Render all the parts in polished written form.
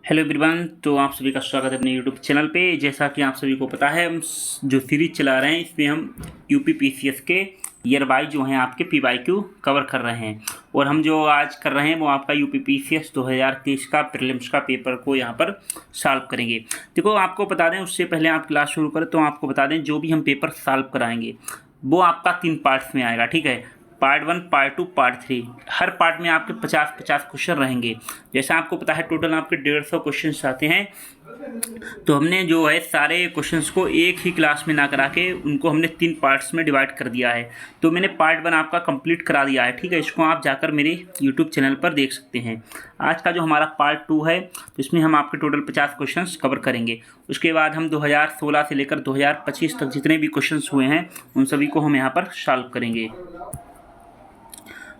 Hello everyone. तो आप सभी का स्वागत है अपने यूट्यूब चैनल पे। जैसा कि आप सभी को पता है, हम जो सीरीज चला रहे हैं इसमें हम यूपी पीसीएस के ईयर वाइज जो हैं आपके पीवाईक्यू कवर कर रहे हैं। और हम जो आज कर रहे हैं वो आपका यूपी पीसीएस 2023 का प्रीलिम्स का पेपर को यहाँ पर सॉल्व करेंगे। देखो, आपको बता दें, उससे पहले आप क्लास शुरू करें तो आपको बता दें, जो भी हम पेपर सॉल्व कराएंगे वो आपका 3 पार्ट्स में आएगा। ठीक है, पार्ट 1, पार्ट 2, पार्ट 3। हर पार्ट में आपके 50-50 क्वेश्चन रहेंगे। जैसा आपको पता है, टोटल आपके 150 क्वेश्चन आते हैं। तो हमने जो है सारे क्वेश्चंस को एक ही क्लास में ना करा के उनको हमने 3 पार्ट्स में डिवाइड कर दिया है। तो मैंने पार्ट 1 आपका कंप्लीट करा दिया है। ठीक है, इसको आप जाकर मेरे यूट्यूब चैनल पर देख सकते हैं। आज का जो हमारा पार्ट 2 है, तो इसमें हम आपके टोटल 50 क्वेश्चंस कवर करेंगे। उसके बाद हम 2016 से लेकर 2025 तक जितने भी क्वेश्चंस हुए हैं उन सभी को हम यहाँ पर सॉल्व करेंगे।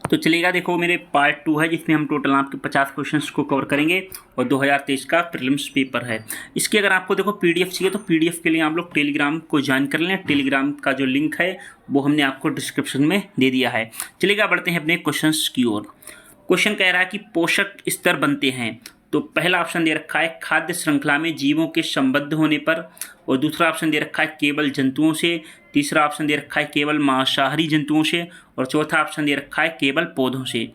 तो चलेगा, देखो, मेरे पार्ट 2 है जिसमें हम टोटल आपके 50 क्वेश्चंस को कवर करेंगे और 2023 का प्रीलिम्स पेपर है। इसकी अगर आपको देखो पीडीएफ चाहिए तो पीडीएफ के लिए आप लोग टेलीग्राम को ज्वाइन कर लें। टेलीग्राम का जो लिंक है वो हमने आपको डिस्क्रिप्शन में दे दिया है। चलेगा, बढ़ते हैं अपने क्वेश्चंस की ओर। क्वेश्चन कह रहा है कि पोषक स्तर बनते हैं। तो पहला ऑप्शन दे रखा है खाद्य श्रृंखला में जीवों के संबद्ध होने पर, और दूसरा ऑप्शन दे रखा है केवल जंतुओं से, तीसरा ऑप्शन दे रखा है केवल मांसाहारी जंतुओं से, और चौथा ऑप्शन दे रखा है केवल पौधों से।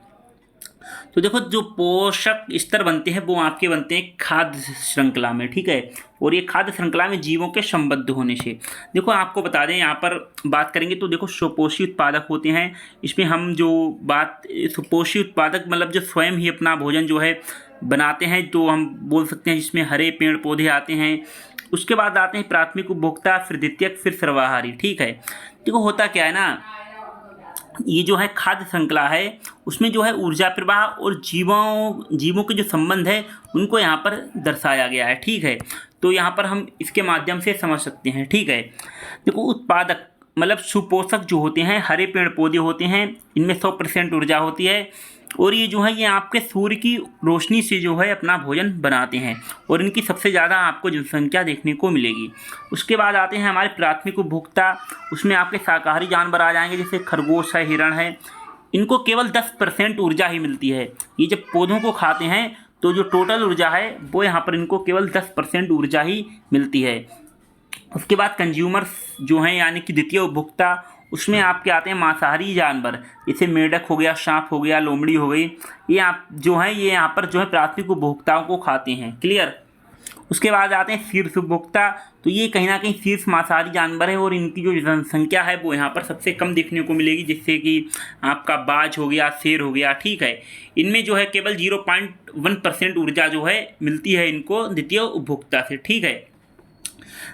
तो देखो, जो पोषक स्तर बनते हैं वो आपके बनते हैं खाद्य श्रृंखला में। ठीक है, और ये खाद्य श्रृंखला में जीवों के संबद्ध होने से। देखो, आपको बता दें, यहाँ पर बात करेंगे तो देखो, सुपोषी उत्पादक होते हैं। इसमें हम जो बात सुपोषी उत्पादक मतलब जो स्वयं ही अपना भोजन जो है बनाते हैं, तो हम बोल सकते हैं जिसमें हरे पेड़ पौधे आते हैं। उसके बाद आते हैं प्राथमिक उपभोक्ता, फिर द्वितीयक, फिर सर्वाहारी। ठीक है, देखो होता क्या है ना, ये जो है खाद्य श्रृंखला है उसमें जो है ऊर्जा प्रवाह और जीवों के जो संबंध है उनको यहाँ पर दर्शाया गया है। ठीक है, तो यहाँ पर हम इसके माध्यम से समझ सकते हैं। ठीक है, देखो, उत्पादक मतलब सुपोषक जो होते हैं हरे पेड़ पौधे होते हैं, इनमें 100% ऊर्जा होती है, और ये जो है ये आपके सूर्य की रोशनी से जो है अपना भोजन बनाते हैं, और इनकी सबसे ज़्यादा आपको जनसंख्या देखने को मिलेगी। उसके बाद आते हैं हमारे प्राथमिक उपभोक्ता। उसमें आपके शाकाहारी जानवर आ जाएंगे, जैसे खरगोश है, हिरण है। इनको केवल 10% ऊर्जा ही मिलती है। ये जब पौधों को खाते हैं तो जो टोटल ऊर्जा है वो यहाँ पर इनको केवल 10% ऊर्जा ही मिलती है। उसके बाद कंज्यूमर्स जो हैं यानी कि द्वितीय उपभोक्ता, उसमें आपके आते हैं मांसाहारी जानवर, जैसे मेढक हो गया, सांप हो गया, लोमड़ी हो गई। ये आप जो हैं ये यहाँ पर जो है प्राथमिक उपभोक्ताओं को खाते हैं। क्लियर। उसके बाद आते हैं शीर्ष उपभोक्ता। तो ये कहीं ना कहीं शीर्ष मांसाहारी जानवर है और इनकी जो जनसंख्या है वो यहाँ पर सबसे कम देखने को मिलेगी, जैसे कि आपका बाज हो गया, शेर हो गया। ठीक है, इनमें जो है केवल 0.1% ऊर्जा जो है मिलती है इनको द्वितीय उपभोक्ता से। ठीक है,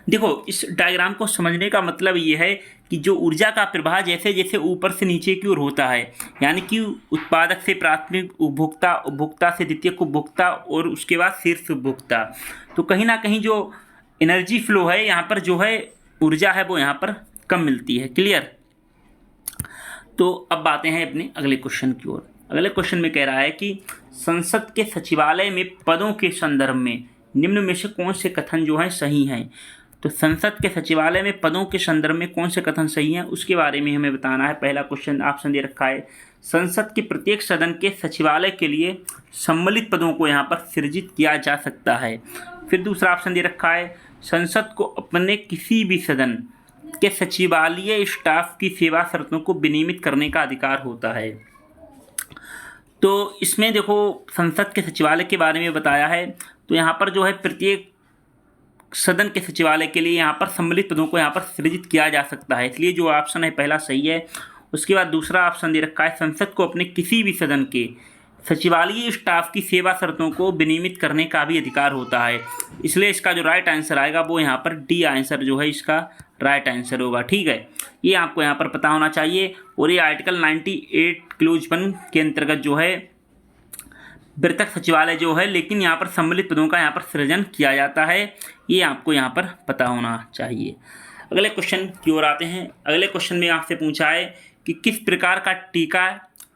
देखो, इस डायग्राम को समझने का मतलब ये है कि जो ऊर्जा का प्रवाह जैसे जैसे ऊपर से नीचे की ओर होता है, यानी कि उत्पादक से प्राथमिक उपभोक्ता, उपभोक्ता से द्वितीयक उपभोक्ता, और उसके बाद शीर्ष उपभोक्ता, तो कहीं ना कहीं जो एनर्जी फ्लो है यहाँ पर जो है ऊर्जा है वो यहाँ पर कम मिलती है। क्लियर। तो अब आते हैं अपने अगले क्वेश्चन की ओर। अगले क्वेश्चन में कह रहा है कि संसद के सचिवालय में पदों के संदर्भ में निम्न में से कौन से कथन जो हैं सही हैं। तो संसद के सचिवालय में पदों के संदर्भ में कौन से कथन सही हैं उसके बारे में हमें बताना है। पहला क्वेश्चन ऑप्शन दे रखा है, संसद के प्रत्येक सदन के सचिवालय के लिए सम्मिलित पदों को यहाँ पर सृजित किया जा सकता है। फिर दूसरा ऑप्शन दे रखा है, संसद को अपने किसी भी सदन के सचिवालय स्टाफ की सेवा शर्तों को विनियमित करने का अधिकार होता है। तो इसमें देखो, संसद के सचिवालय के बारे में बताया है, तो यहाँ पर जो है प्रत्येक सदन के सचिवालय के लिए यहाँ पर सम्मिलित पदों को यहाँ पर सृजित किया जा सकता है, इसलिए जो ऑप्शन है पहला सही है। उसके बाद दूसरा ऑप्शन दे रखा है, संसद को अपने किसी भी सदन के सचिवालय स्टाफ की सेवा शर्तों को विनियमित करने का भी अधिकार होता है, इसलिए इसका जो राइट आंसर आएगा वो यहाँ पर डी आंसर जो है इसका राइट आंसर होगा। ठीक है, ये आपको यहाँ पर पता होना चाहिए। और ये आर्टिकल 98 क्लोज 1 के अंतर्गत जो है वृत्तक सचिवालय जो है, लेकिन यहाँ पर सम्मिलित पदों का यहाँ पर सृजन किया जाता है, ये आपको यहाँ पर पता होना चाहिए। अगले क्वेश्चन की ओर आते हैं। अगले क्वेश्चन में आपसे पूछा है कि किस प्रकार का टीका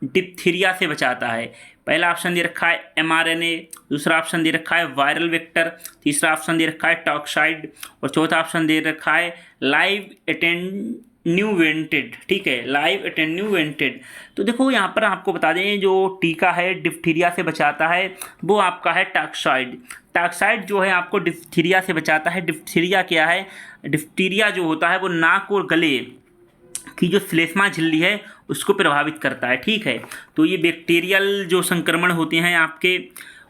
डिप्थीरिया से बचाता है। पहला ऑप्शन दे रखा है mRNA, दूसरा ऑप्शन दे रखा है वायरल वेक्टर, तीसरा ऑप्शन दे रखा है टॉक्साइड, और चौथा ऑप्शन दे रखा है लाइव एटेन्यूवेंटेड, ठीक है, लाइव एटेन्यूवेंटेड। तो देखो यहाँ पर आपको बता दें जो टीका है डिप्थीरिया से बचाता है वो आपका है टॉक्साइड। टॉक्साइड जो है आपको डिप्थीरिया से बचाता है। डिप्थीरिया क्या है? डिप्थीरिया जो होता है वो नाक और गले की जो श्लेष्मा झिल्ली है उसको प्रभावित करता है, ठीक है। तो ये बैक्टीरियल जो संक्रमण होते हैं आपके,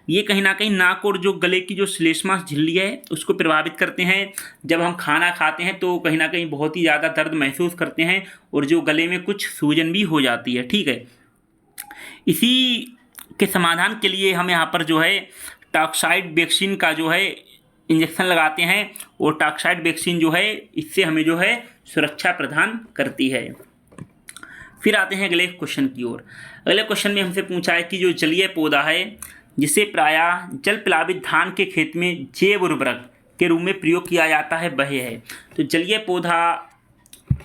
ये कहीं ना कहीं नाक और जो गले की जो श्लेष्मा झिल्ली है उसको प्रभावित करते हैं। जब हम खाना खाते हैं तो कहीं ना कहीं बहुत ही ज़्यादा दर्द महसूस करते हैं और जो गले में कुछ सूजन भी हो जाती है, ठीक है। इसी के समाधान के लिए हम यहाँ पर जो है टॉक्साइड वैक्सीन का जो है इंजेक्शन लगाते हैं और टॉक्साइड वैक्सीन जो है इससे हमें जो है सुरक्षा प्रदान करती है। फिर आते हैं अगले क्वेश्चन की ओर। अगले क्वेश्चन में हमसे पूछा है कि जो जलीय पौधा है जिसे प्रायः जल प्लावित धान के खेत में जैव उर्वरक के रूप में प्रयोग किया जाता है वह है। तो जलीय पौधा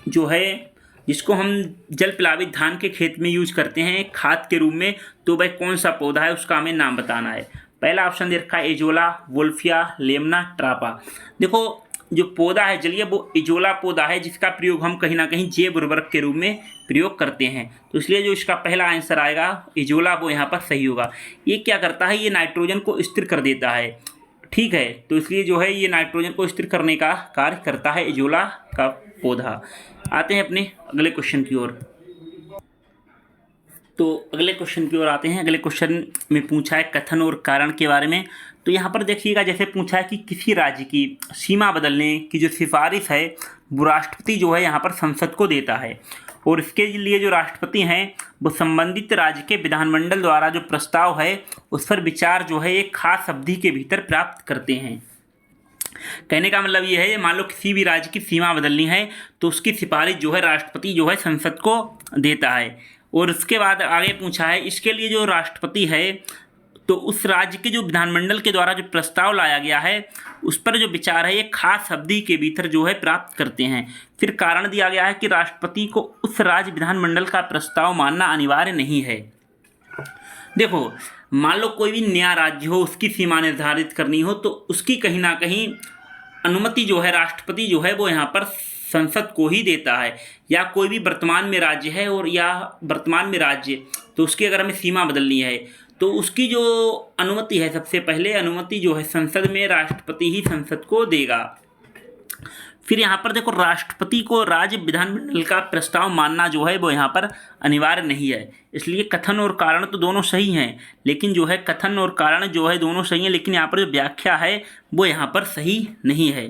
जो है जिसको हम जल प्लावित धान के खेत में यूज करते हैं खाद के रूप में, तो वह कौन सा पौधा है उसका हमें नाम बताना है। पहला ऑप्शन दे रखा है एजोला, वोल्फिया, लेमना, ट्रापा। देखो जो पौधा है जलीय वो एजोला पौधा है जिसका प्रयोग हम कहीं ना कहीं जैव उर्वरक के रूप में प्रयोग करते हैं। तो इसलिए जो इसका पहला आंसर आएगा एजोला वो यहाँ पर सही होगा। ये क्या करता है? ये नाइट्रोजन को स्थिर कर देता है, ठीक है। तो इसलिए जो है ये नाइट्रोजन को स्थिर करने का कार्य करता है एजोला का पौधा। आते हैं अपने अगले क्वेश्चन की ओर। तो अगले क्वेश्चन की ओर आते हैं। अगले क्वेश्चन में पूछा है कथन और कारण के बारे में। तो यहाँ पर देखिएगा जैसे पूछा है कि किसी राज्य की सीमा बदलने की जो सिफारिश है वो राष्ट्रपति जो है यहाँ पर संसद को देता है और इसके लिए जो राष्ट्रपति हैं वो संबंधित राज्य के विधानमंडल द्वारा जो प्रस्ताव है उस पर विचार जो है एक खास अवधि के भीतर प्राप्त करते हैं। कहने का मतलब ये है, मान लो किसी भी राज्य की सीमा बदलनी है तो उसकी सिफारिश जो है राष्ट्रपति जो है संसद को देता है। और उसके बाद आगे पूछा है इसके लिए जो राष्ट्रपति है तो उस राज्य के जो विधानमंडल के द्वारा जो प्रस्ताव लाया गया है उस पर जो विचार है एक खास अवधि के भीतर जो है प्राप्त करते हैं। फिर कारण दिया गया है कि राष्ट्रपति को उस राज्य विधानमंडल का प्रस्ताव मानना अनिवार्य नहीं है। देखो मान लो कोई भी नया राज्य हो उसकी सीमा निर्धारित करनी हो तो उसकी कहीं ना कहीं अनुमति जो है राष्ट्रपति जो है वो यहाँ पर संसद को ही देता है। या कोई भी वर्तमान में राज्य है और या वर्तमान में राज्य तो उसकी अगर हमें सीमा बदलनी है तो उसकी जो अनुमति है सबसे पहले अनुमति जो है संसद में राष्ट्रपति ही संसद को देगा। फिर यहाँ पर देखो राष्ट्रपति को राज्य विधानमंडल का प्रस्ताव मानना जो है वो यहाँ पर अनिवार्य नहीं है। इसलिए कथन और कारण तो दोनों सही हैं, लेकिन जो है कथन और कारण जो है दोनों सही हैं, लेकिन यहाँ पर जो व्याख्या है वो यहाँ पर सही नहीं है।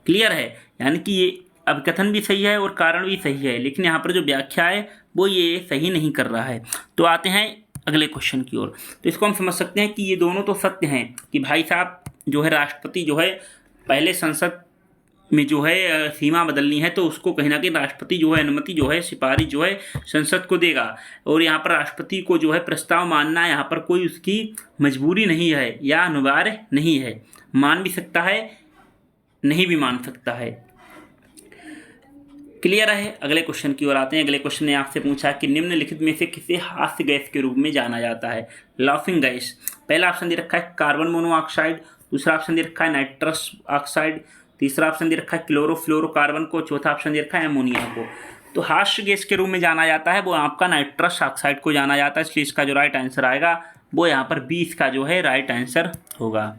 क्लियर है? यानी कि ये अब कथन भी सही है और कारण भी सही है, लेकिन यहाँ पर जो व्याख्या है वो ये सही नहीं कर रहा है। तो आते हैं अगले क्वेश्चन की ओर। तो इसको हम समझ सकते हैं कि ये दोनों तो सत्य हैं कि भाई साहब जो है राष्ट्रपति जो है पहले संसद में जो है सीमा बदलनी है तो उसको कहीं ना कहीं राष्ट्रपति जो है अनुमति जो है सिफारिश जो है संसद को देगा। और यहाँ पर राष्ट्रपति को जो है प्रस्ताव मानना यहाँ पर कोई उसकी मजबूरी नहीं है या अनिवार्य नहीं है, मान भी सकता है नहीं भी मान सकता है। क्लियर है? अगले क्वेश्चन की ओर आते हैं। अगले क्वेश्चन ने आपसे पूछा कि निम्नलिखित में से किसे हास्य गैस के रूप में जाना जाता है? Laughing gas. पहला ऑप्शन दे रखा है कार्बन मोनोऑक्साइड, दूसरा ऑप्शन दे रखा है नाइट्रस ऑक्साइड, तीसरा ऑप्शन दे रखा है क्लोरोफ्लोरोकार्बन को, चौथा ऑप्शन दे रखा है अमोनिया को। तो हास्य गैस के रूप में जाना जाता है वो आपका नाइट्रस ऑक्साइड को जाना जाता है। इसलिए इसका जो राइट आंसर आएगा वो यहाँ पर 20 का जो है राइट आंसर होगा।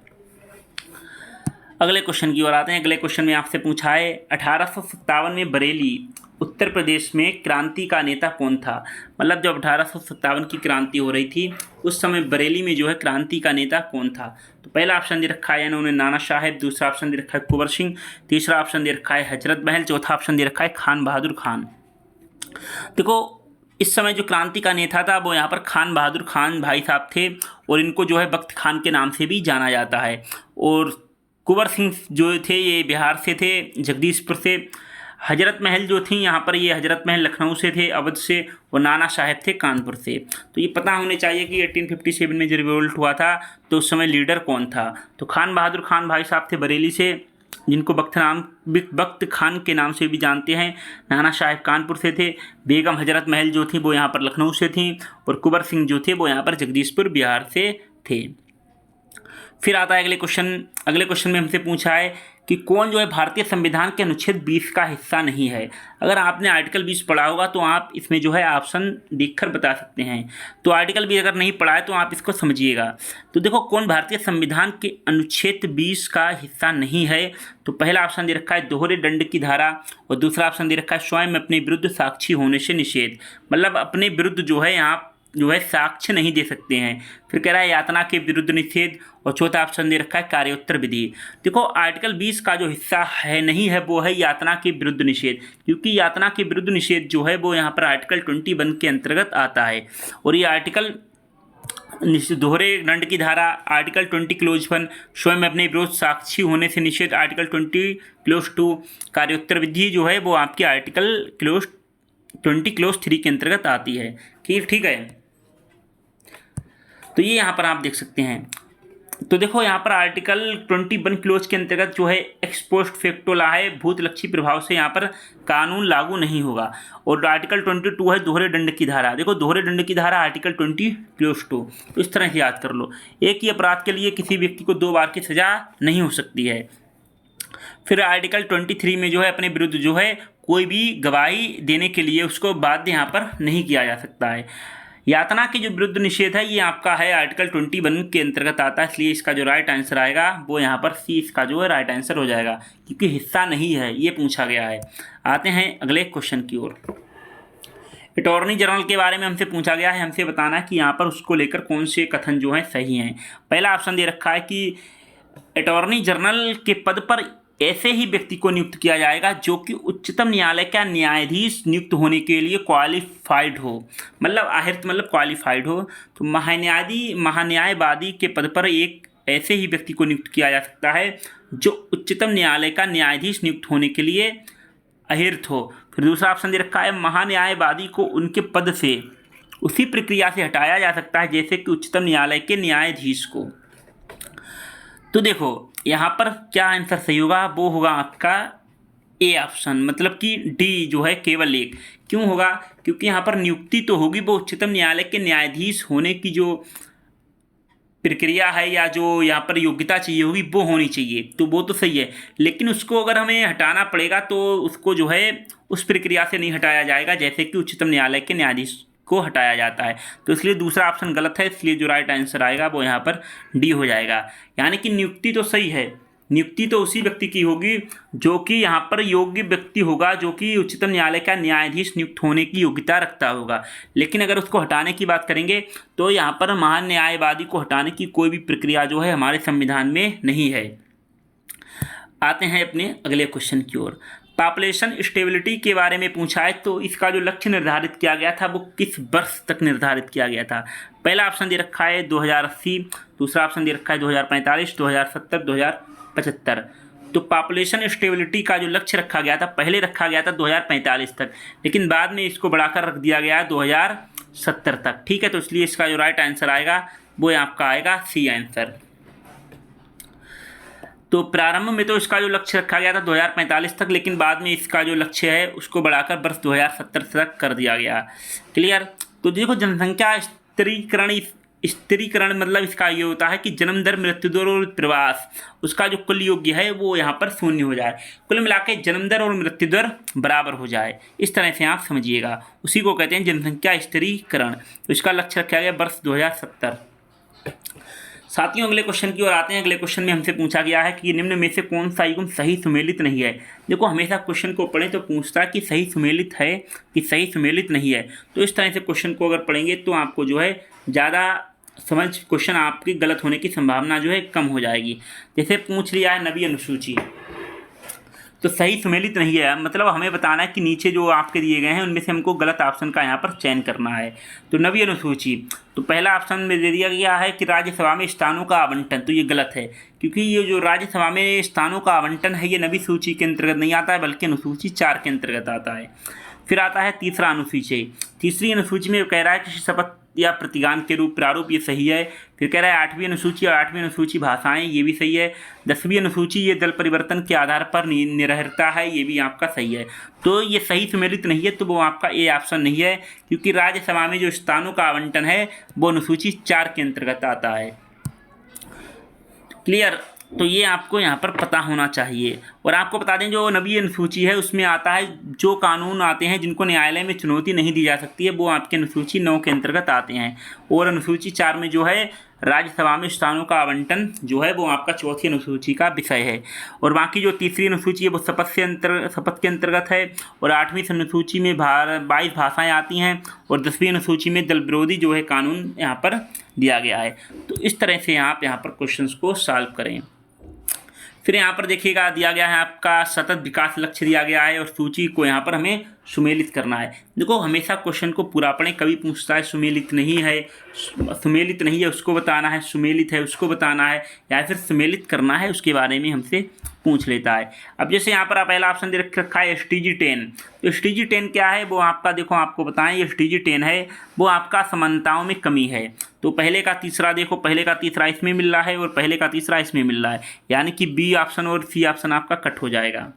अगले क्वेश्चन की ओर आते हैं। अगले क्वेश्चन में आपसे पूछा है 1857 में बरेली उत्तर प्रदेश में क्रांति का नेता कौन था? मतलब जब 1857 की क्रांति हो रही थी उस समय बरेली में जो है क्रांति का नेता कौन था? तो पहला ऑप्शन दे रखा है इन्होंने नाना साहेब, दूसरा ऑप्शन दे रखा है कुंवर सिंह, तीसरा ऑप्शन दे रखा है हजरत महल, चौथा ऑप्शन दे रखा है खान बहादुर खान। देखो इस समय जो क्रांति का नेता था वो यहाँ पर खान बहादुर खान भाई साहब थे और इनको जो है बख्त खान के नाम से भी जाना जाता है। और कुंवर सिंह जो थे ये बिहार से थे, जगदीशपुर से। हजरत महल जो थी यहाँ पर ये हजरत महल लखनऊ से थे, अवध से। और नाना साहेब थे कानपुर से। तो ये पता होने चाहिए कि 1857 में जो रिवोल्ट हुआ था तो उस समय लीडर कौन था? तो खान बहादुर खान भाई साहब थे बरेली से, जिनको बख्त खान के नाम से भी जानते हैं। नाना साहेब कानपुर से थे, बेगम हजरत महल जो थी वो यहाँ पर लखनऊ से थी, और कुंवर सिंह जो थे वो यहाँ पर जगदीशपुर बिहार से थे। फिर आता है अगले क्वेश्चन। अगले क्वेश्चन में हमसे पूछा है कि कौन जो है भारतीय संविधान के अनुच्छेद 20 का हिस्सा नहीं है। अगर आपने आर्टिकल 20 पढ़ा होगा तो आप इसमें जो है ऑप्शन देखकर बता सकते हैं। तो आर्टिकल 20 अगर नहीं पढ़ा है तो आप इसको समझिएगा। तो देखो कौन भारतीय संविधान के अनुच्छेद 20 का हिस्सा नहीं है। तो पहला ऑप्शन दे रखा है दोहरे दंड की धारा, और दूसरा ऑप्शन दे रखा है स्वयं अपने विरुद्ध साक्षी होने से निषेध, मतलब अपने विरुद्ध जो है यहाँ जो है साक्ष्य नहीं दे सकते हैं। फिर कह रहा है यातना के विरुद्ध निषेध, और चौथा ऑप्शन दे रखा है कार्योत्तर विधि। देखो आर्टिकल 20 का जो हिस्सा है नहीं है वो है यातना के विरुद्ध निषेध, क्योंकि यातना के विरुद्ध निषेध जो है वो यहाँ पर आर्टिकल 21 के अंतर्गत आता है। और ये आर्टिकल दोहरे दंड की धारा, आर्टिकल 20 क्लोज 1 स्वयं अपने विरोध साक्षी होने से निषेध, आर्टिकल 20 क्लोज 2 कार्योत्तर विधि जो है वो आपकी आर्टिकल 20 क्लोज 3 के अंतर्गत आती है। ठीक है, तो ये यहाँ पर आप देख सकते हैं। तो देखो यहाँ पर आर्टिकल 21 क्लोज के अंतर्गत जो है एक्स पोस्ट फैक्टो ला है, भूतलक्षी प्रभाव से यहाँ पर कानून लागू नहीं होगा। और आर्टिकल 22 है दोहरे दंड की धारा। देखो दोहरे दंड की धारा आर्टिकल 20 क्लोज 2, तो इस तरह से याद कर लो। एक ही अपराध के लिए किसी व्यक्ति को 2 बार की सजा नहीं हो सकती है। फिर आर्टिकल 23 में जो है अपने विरुद्ध जो है कोई भी गवाही देने के लिए उसको बाध्य यहाँ पर नहीं किया जा सकता है। यातना के जो विरुद्ध निषेध है ये आपका है आर्टिकल 21 के अंतर्गत आता है, इसलिए इसका जो राइट आंसर आएगा वो यहाँ पर सी इसका जो है राइट आंसर हो जाएगा, क्योंकि हिस्सा नहीं है ये पूछा गया है। आते हैं अगले क्वेश्चन की ओर। अटॉर्नी जनरल के बारे में हमसे पूछा गया है, हमसे बताना है कि यहाँ पर उसको लेकर कौन से कथन जो हैं सही हैं। पहला ऑप्शन दे रखा है कि अटॉर्नी जनरल के पद पर ऐसे ही व्यक्ति को नियुक्त किया जाएगा जो कि उच्चतम न्यायालय का न्यायाधीश नियुक्त होने के लिए क्वालिफाइड हो, मतलब आहृत मतलब क्वालिफाइड हो। तो महान्यायवादी के पद पर एक ऐसे ही व्यक्ति को नियुक्त किया जा सकता है जो उच्चतम न्यायालय का न्यायाधीश नियुक्त होने के लिए आहृत हो। फिर दूसरा ऑप्शन दे रखा है महान्यायवादी को उनके पद से उसी प्रक्रिया से हटाया जा सकता है जैसे कि उच्चतम न्यायालय के न्यायाधीश को। तो देखो यहाँ पर क्या आंसर सही होगा, वो होगा आपका ए ऑप्शन, मतलब कि डी जो है केवल एक। क्यों होगा, क्योंकि यहाँ पर नियुक्ति तो होगी, वो उच्चतम न्यायालय के न्यायाधीश होने की जो प्रक्रिया है या जो यहाँ पर योग्यता चाहिए होगी वो होनी चाहिए, तो वो तो सही है। लेकिन उसको अगर हमें हटाना पड़ेगा तो उसको जो है उस प्रक्रिया से नहीं हटाया जाएगा जैसे कि उच्चतम न्यायालय के न्यायाधीश को हटाया जाता है। तो इसलिए दूसरा ऑप्शन गलत है, इसलिए जो राइट आंसर आएगा वो यहाँ पर डी हो जाएगा। यानी कि नियुक्ति तो सही है, नियुक्ति तो उसी व्यक्ति की होगी जो कि यहाँ पर योग्य व्यक्ति होगा, जो कि उच्चतम न्यायालय का न्यायाधीश नियुक्त होने की योग्यता रखता होगा। लेकिन अगर उसको हटाने की बात करेंगे तो यहाँ पर महान न्यायवादी को हटाने की कोई भी प्रक्रिया जो है हमारे संविधान में नहीं है। आते हैं अपने अगले क्वेश्चन की ओर। पॉपुलेशन स्टेबिलिटी के बारे में पूछा है, तो इसका जो लक्ष्य निर्धारित किया गया था वो किस वर्ष तक निर्धारित किया गया था। पहला ऑप्शन दे रखा है 2080, दूसरा ऑप्शन दे रखा है 2045, 2070, 2075। तो पॉपुलेशन स्टेबिलिटी का जो लक्ष्य रखा गया था, पहले रखा गया था 2045 तक, लेकिन बाद में इसको बढ़ाकर रख दिया गया 2070 तक। ठीक है, तो इसलिए इसका जो राइट आंसर आएगा वो आपका आएगा सी आंसर। तो प्रारंभ में तो इसका जो लक्ष्य रखा गया था 2045 तक, लेकिन बाद में इसका जो लक्ष्य है उसको बढ़ाकर वर्ष 2070 तक कर दिया गया। क्लियर। तो देखो जनसंख्या स्थिरीकरण मतलब इसका ये होता है कि जन्म दर, मृत्यु दर और प्रवास उसका जो कुल योग्य है वो यहाँ पर शून्य हो जाए, कुल मिला के जन्म दर और मृत्यु दर बराबर हो जाए, इस तरह से आप समझिएगा। उसी को कहते हैं जनसंख्या स्थिरीकरण। तो इसका लक्ष्य रखा गया वर्ष 2070। साथियों अगले क्वेश्चन की ओर आते हैं। अगले क्वेश्चन में हमसे पूछा गया है कि निम्न में से कौन सा युग्म सही सुमेलित नहीं है। देखो हमेशा क्वेश्चन को पढ़ें तो पूछता है कि सही सुमेलित है कि सही सुमेलित नहीं है। तो इस तरह से क्वेश्चन को अगर पढ़ेंगे तो आपको जो है ज़्यादा समझ क्वेश्चन आपकी गलत होने की संभावना जो है कम हो जाएगी। जैसे पूछ लिया है नवी अनुसूची, तो सही सुमेलित नहीं है, मतलब हमें बताना है कि नीचे जो आपके दिए गए हैं उनमें से हमको गलत ऑप्शन का यहाँ पर चयन करना है। तो नवी अनुसूची, तो पहला ऑप्शन में दे दिया गया है कि राज्यसभा में स्थानों का आवंटन, तो ये गलत है क्योंकि ये जो राज्यसभा में स्थानों का आवंटन है ये नवी सूची के अंतर्गत नहीं आता है बल्कि अनुसूची 4 के अंतर्गत आता है। फिर आता है तीसरा अनुसूची, तीसरी अनुसूची में कह रहा है कि शपथ या प्रतिज्ञान के रूप प्रारूप, ये सही है। फिर कह रहा है 8वीं अनुसूची और 8वीं अनुसूची भाषाएं, ये भी सही है। 10वीं अनुसूची ये दल परिवर्तन के आधार पर निरहरता है, ये भी आपका सही है। तो ये सही सुमेलित नहीं है, तो वो आपका ए ऑप्शन नहीं है क्योंकि राज्यसभा में जो स्थानों का आवंटन है वो अनुसूची 4 के अंतर्गत आता है। क्लियर। तो ये आपको यहाँ पर पता होना चाहिए। और आपको बता दें जो नवीं अनुसूची है उसमें आता है जो कानून आते हैं जिनको न्यायालय में चुनौती नहीं दी जा सकती है, वो आपके अनुसूची 9 के अंतर्गत आते हैं। और अनुसूची 4 में जो है राज्यसभा में स्थानों का आवंटन जो है वो आपका चौथी अनुसूची का विषय है। और बाकी जो तीसरी अनुसूची है वो शपथ के अंतर्गत है। और 8वीं अनुसूची में 22 भाषाएँ आती हैं। और 10वीं अनुसूची में दल विरोधी जो है कानून यहाँ पर दिया गया है। तो इस तरह से आप यहाँ पर क्वेश्चंस को सॉल्व करें। फिर यहाँ पर देखिएगा दिया गया है आपका सतत विकास लक्ष्य दिया गया है और सूची को यहाँ पर हमें सुमेलित करना है। देखो हमेशा क्वेश्चन को पूरा पढ़ें, कभी पूछता है सुमेलित नहीं है उसको बताना है, सुमेलित है उसको बताना है, या फिर सुमेलित करना है उसके बारे में हमसे पूछ लेता है। अब जैसे यहाँ पर पहला ऑप्शन दे रखा है STG 10। तो STG 10 क्या है वो आपका देखो आपको बताएं, ये STG 10 है वो आपका समानताओं में कमी है। तो पहले का तीसरा देखो, पहले का तीसरा इसमें मिल रहा है और पहले का तीसरा इसमें मिल रहा है, यानी कि B ऑप्शन और C ऑप्शन आपका कट हो जाएगा।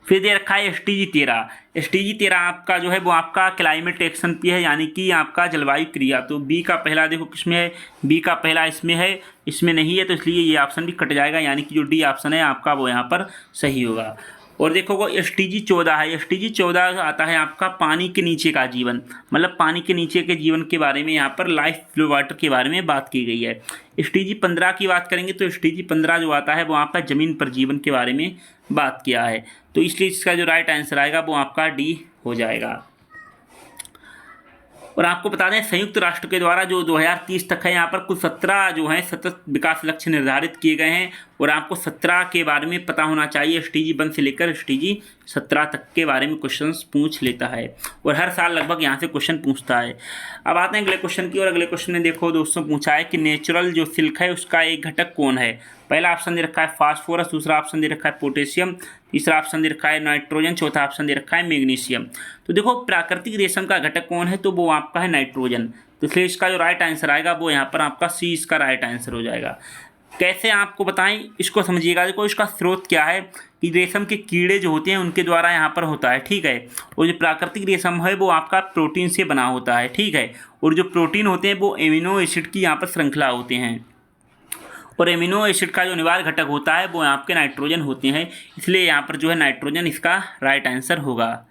फिर दे रखा है STG 13। STG 13 आपका जो है वो आपका क्लाइमेट एक्शन पे है, यानी कि आपका जलवायु क्रिया। तो B का पहला देखो किसमें है, B का पहला इसमें है, इसमें नहीं है, तो इसलिए ये ऑप्शन भी कट जाएगा, यानी कि जो D ऑप्शन है आपका वो यहाँ पर सही होगा। और देखो वो STG 14 है। STG 14 आता है आपका पानी के नीचे का जीवन, मतलब पानी के नीचे के जीवन के बारे में यहाँ पर लाइफ फ्लो वाटर के बारे में बात की गई है। STG 15 की बात करेंगे तो STG 15 जो आता है वो आपका ज़मीन पर जीवन के बारे में बात किया है। तो इसलिए इसका जो राइट आंसर आएगा वो आपका D हो जाएगा। और आपको बता दें संयुक्त राष्ट्र के द्वारा जो 2030 तक है यहाँ पर कुल 17 जो है सतत विकास लक्ष्य निर्धारित किए गए हैं। और आपको 17 के बारे में पता होना चाहिए। STG 1 से लेकर STG 17 तक के बारे में क्वेश्चंस पूछ लेता है और हर साल लगभग यहाँ से क्वेश्चन पूछता है। अब आते हैं अगले क्वेश्चन की। और अगले क्वेश्चन में देखो दोस्तों पूछा है कि नेचुरल जो सिल्क है उसका एक घटक कौन है। पहला ऑप्शन दे रखा है फास्फोरस, दूसरा ऑप्शन दे रखा है पोटेशियम, तीसरा ऑप्शन दे रखा है नाइट्रोजन, चौथा ऑप्शन दे रखा है मैग्नीशियम। तो देखो प्राकृतिक रेशम का घटक कौन है, तो वो आपका है नाइट्रोजन। तो इसलिए इसका जो राइट आंसर आएगा वो यहाँ पर आपका C इसका राइट आंसर हो जाएगा। कैसे आपको बताएं, इसको समझिएगा। देखो इसका स्रोत क्या है कि रेशम के कीड़े जो होते हैं उनके द्वारा यहाँ पर होता है, ठीक है। और जो प्राकृतिक रेशम है वो आपका प्रोटीन से बना होता है, ठीक है। और जो प्रोटीन होते हैं वो एमिनो एसिड की यहाँ पर श्रृंखला होते हैं। और एमिनो एसिड का जो अनिवार्य घटक होता है वो आपके नाइट्रोजन होते हैं, इसलिए यहाँ पर जो है नाइट्रोजन इसका राइट आंसर होगा।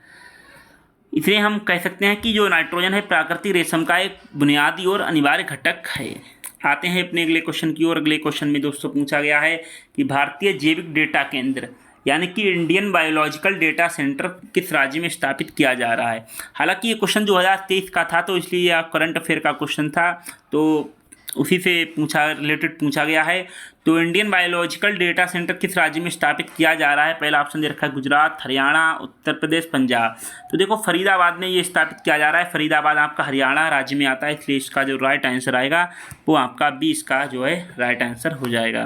इसलिए हम कह सकते हैं कि जो नाइट्रोजन है प्राकृतिक रेशम का एक बुनियादी और अनिवार्य घटक है। आते हैं अपने अगले क्वेश्चन की ओर। अगले क्वेश्चन में दोस्तों पूछा गया है कि भारतीय जैविक डेटा केंद्र यानी कि इंडियन बायोलॉजिकल डेटा सेंटर किस राज्य में स्थापित किया जा रहा है। हालांकि ये क्वेश्चन 2023 का था, तो इसलिए यह करंट अफेयर का क्वेश्चन था, तो उसी से रिलेटेड पूछा गया है। तो इंडियन बायोलॉजिकल डेटा सेंटर किस राज्य में स्थापित किया जा रहा है। पहला ऑप्शन दे रखा है गुजरात, हरियाणा, उत्तर प्रदेश, पंजाब। तो देखो फरीदाबाद में ये स्थापित किया जा रहा है। फरीदाबाद आपका हरियाणा राज्य में आता है, इसलिए इसका जो राइट आंसर आएगा वो आपका B इसका जो है राइट आंसर हो जाएगा।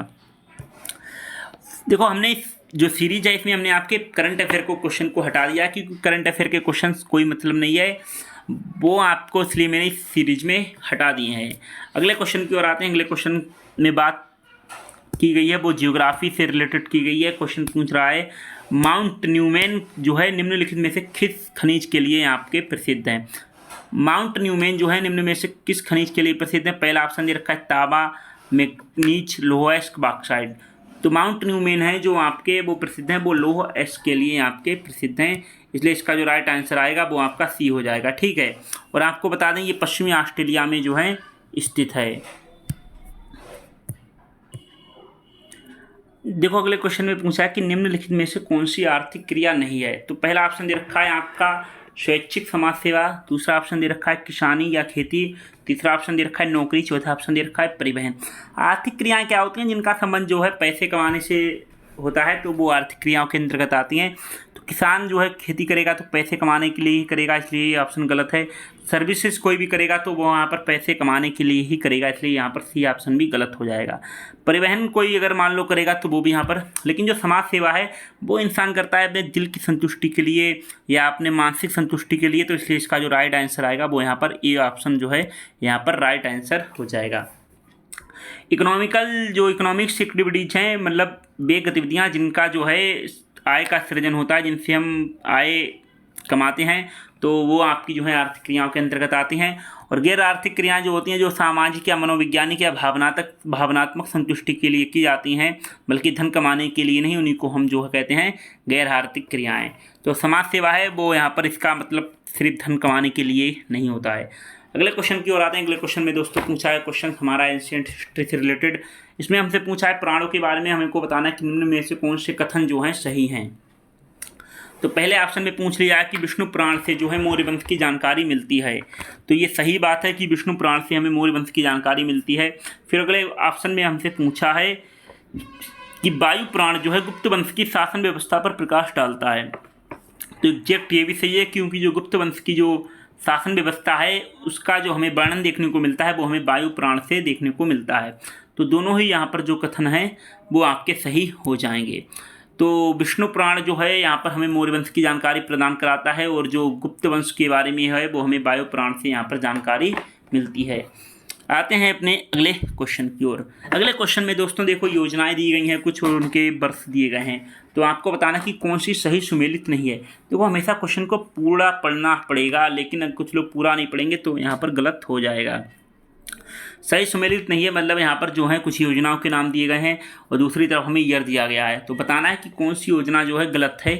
देखो हमने जो सीरीज है इसमें हमने आपके करंट अफेयर को क्वेश्चन को हटा दिया, क्योंकि करंट अफेयर के क्वेश्चन कोई मतलब नहीं है, वो आपको इसलिए मैंने इस सीरीज में हटा दिए हैं। अगले क्वेश्चन की ओर आते हैं। अगले क्वेश्चन में बात की गई है वो जियोग्राफी से रिलेटेड की गई है। क्वेश्चन पूछ रहा है माउंट न्यूमैन जो है निम्नलिखित में से किस खनिज के लिए आपके प्रसिद्ध हैं। माउंट न्यूमैन जो है निम्न में से किस खनिज के लिए प्रसिद्ध है। पहला ऑप्शन दे रखा है तांबा, मैग्नीज, लौह अयस्क, बॉक्साइट। तो माउंट न्यूमैन है जो आपके वो प्रसिद्ध हैं, वो लौह अयस्क के लिए आपके प्रसिद्ध हैं, इसलिए इसका जो राइट आंसर आएगा वो आपका C हो जाएगा, ठीक है। और आपको बता दें ये पश्चिमी ऑस्ट्रेलिया में जो है स्थित है। देखो अगले क्वेश्चन में पूछा है कि निम्नलिखित में से कौन सी आर्थिक क्रिया नहीं है। तो पहला ऑप्शन दे रखा है आपका स्वैच्छिक समाज सेवा, दूसरा ऑप्शन दे रखा है किसानी या खेती, तीसरा ऑप्शन दे रखा है नौकरी, चौथा ऑप्शन दे रखा है परिवहन। आर्थिक क्रियाएं क्या होती हैं, जिनका संबंध जो है पैसे कमाने से होता है, तो वो आर्थिक क्रियाओं के अंतर्गत आती हैं। तो किसान जो है खेती करेगा तो पैसे कमाने के लिए ही करेगा, इसलिए ये ऑप्शन गलत है। सर्विसेज कोई भी करेगा तो वो वहाँ पर पैसे कमाने के लिए ही करेगा, इसलिए यहाँ पर C ऑप्शन भी गलत हो जाएगा। परिवहन कोई अगर मान लो करेगा तो वो भी यहाँ पर, लेकिन जो समाज सेवा है वो इंसान करता है अपने दिल की संतुष्टि के लिए या अपने मानसिक संतुष्टि के लिए, तो इसलिए इसका जो राइट आंसर आएगा वो यहाँ पर A ऑप्शन जो है यहाँ पर राइट आंसर हो जाएगा। इकोनॉमिक्स एक्टिविटीज हैं, मतलब वे गतिविधियाँ जिनका जो है आय का सृजन होता है, जिनसे हम आय कमाते हैं, तो वो आपकी जो है आर्थिक क्रियाओं के अंतर्गत आती हैं। और गैर आर्थिक क्रियाएं जो होती हैं जो सामाजिक या मनोवैज्ञानिक या भावनात्मक संतुष्टि के लिए की जाती हैं, बल्कि धन कमाने के लिए नहीं, उन्हीं को हम जो है कहते हैं गैर आर्थिक क्रियाएं। तो समाज सेवा है वो यहाँ पर इसका मतलब सिर्फ धन कमाने के लिए नहीं होता है। अगले क्वेश्चन की ओर आते हैं। अगले क्वेश्चन में दोस्तों पूछा है क्वेश्चन हमारा एंशिएंट हिस्ट्री से रिलेटेड। इसमें हमसे पूछा है पुराणों के बारे में हमको बताना है कि निम्न में से कौन से कथन जो हैं सही हैं। तो पहले ऑप्शन में पूछ लिया है कि विष्णु पुराण से जो है मौर्य वंश की जानकारी मिलती है। तो ये सही बात है कि विष्णु पुराण से हमें मौर्य वंश की जानकारी मिलती है। फिर अगले ऑप्शन में हमसे पूछा है कि वायु पुराण जो है गुप्त वंश की शासन व्यवस्था पर प्रकाश डालता है। तो एग्जैक्ट ये भी सही है, क्योंकि जो गुप्त वंश की जो शासन व्यवस्था है उसका जो हमें वर्णन देखने को मिलता है वो हमें वायु पुराण से देखने को मिलता है। तो दोनों ही यहाँ पर जो कथन हैं वो आपके सही हो जाएंगे। तो विष्णु पुराण जो है यहाँ पर हमें मौर्य वंश की जानकारी प्रदान कराता है, और जो गुप्त वंश के बारे में है वो हमें वायु पुराण से यहाँ पर जानकारी मिलती है। आते हैं अपने अगले क्वेश्चन की ओर। अगले क्वेश्चन में दोस्तों देखो योजनाएं दी गई हैं कुछ और उनके वर्ष दिए गए हैं। तो आपको बताना कि कौन सी सही सुमेलित नहीं है। देखो हमेशा क्वेश्चन को पूरा पढ़ना पड़ेगा, लेकिन अगर कुछ लोग पूरा नहीं पढ़ेंगे तो यहाँ पर गलत हो जाएगा। सही सुमेलित नहीं है मतलब यहाँ पर जो है कुछ योजनाओं के नाम दिए गए हैं और दूसरी तरफ हमें ईयर दिया गया है। तो बताना है कि कौन सी योजना जो है गलत है,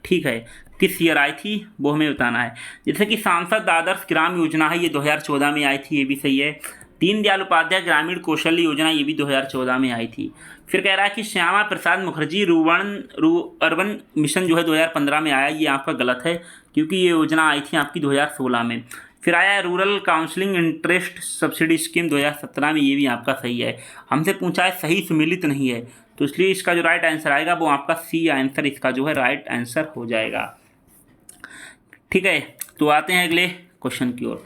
ठीक है, किस ईयर आई थी वो हमें बताना है। जैसे कि सांसद आदर्श ग्राम योजना है, ये 2014 में आई थी, ये भी सही है। दीनदयाल उपाध्याय ग्रामीण कौशल्य योजना, ये भी 2014 में आई थी। फिर कह रहा है कि श्यामा प्रसाद मुखर्जी अर्बन मिशन जो है 2015 में आया, ये आपका गलत है क्योंकि ये योजना आई थी आपकी 2016 में। फिर आया rural counselling interest subsidy scheme 2017 में, ये भी आपका सही है। हमसे पूछा है सही सुमेलित नहीं है, तो इसलिए इसका जो राइट आंसर आएगा वो आपका सी आंसर इसका जो है राइट आंसर हो जाएगा। ठीक है, तो आते हैं अगले क्वेश्चन की ओर।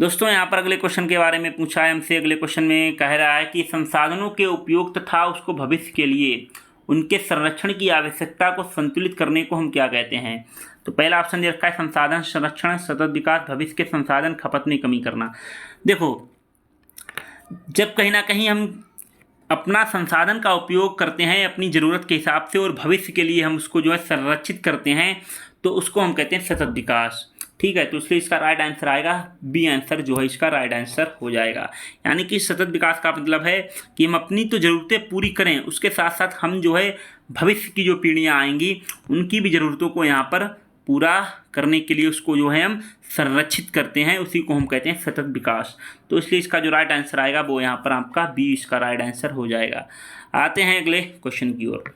दोस्तों यहाँ पर अगले क्वेश्चन के बारे में पूछा है हमसे। अगले क्वेश्चन में कह रहा है कि संसाधनों के उपयोग तथा उसको भविष्य के लिए उनके संरक्षण की आवश्यकता को संतुलित करने को हम क्या कहते हैं। तो पहला ऑप्शन दे रखा है संसाधन संरक्षण, सतत विकास, भविष्य के संसाधन खपत में कमी करना। देखो जब कहीं ना कहीं हम अपना संसाधन का उपयोग करते हैं अपनी ज़रूरत के हिसाब से और भविष्य के लिए हम उसको जो है संरक्षित करते हैं, तो उसको हम कहते हैं सतत विकास। ठीक है, तो इसलिए इसका राइट आंसर आएगा बी आंसर जो है इसका राइट आंसर हो जाएगा। यानी कि सतत विकास का मतलब है कि हम अपनी तो ज़रूरतें पूरी करें, उसके साथ साथ हम जो है भविष्य की जो पीढ़ियाँ आएंगी उनकी भी ज़रूरतों को यहाँ पर पूरा करने के लिए उसको जो है हम संरक्षित करते हैं, उसी को हम कहते हैं सतत विकास। तो इसलिए इसका जो राइट आंसर आएगा वो यहाँ पर आपका बी इसका राइट आंसर हो जाएगा। आते हैं अगले क्वेश्चन की ओर।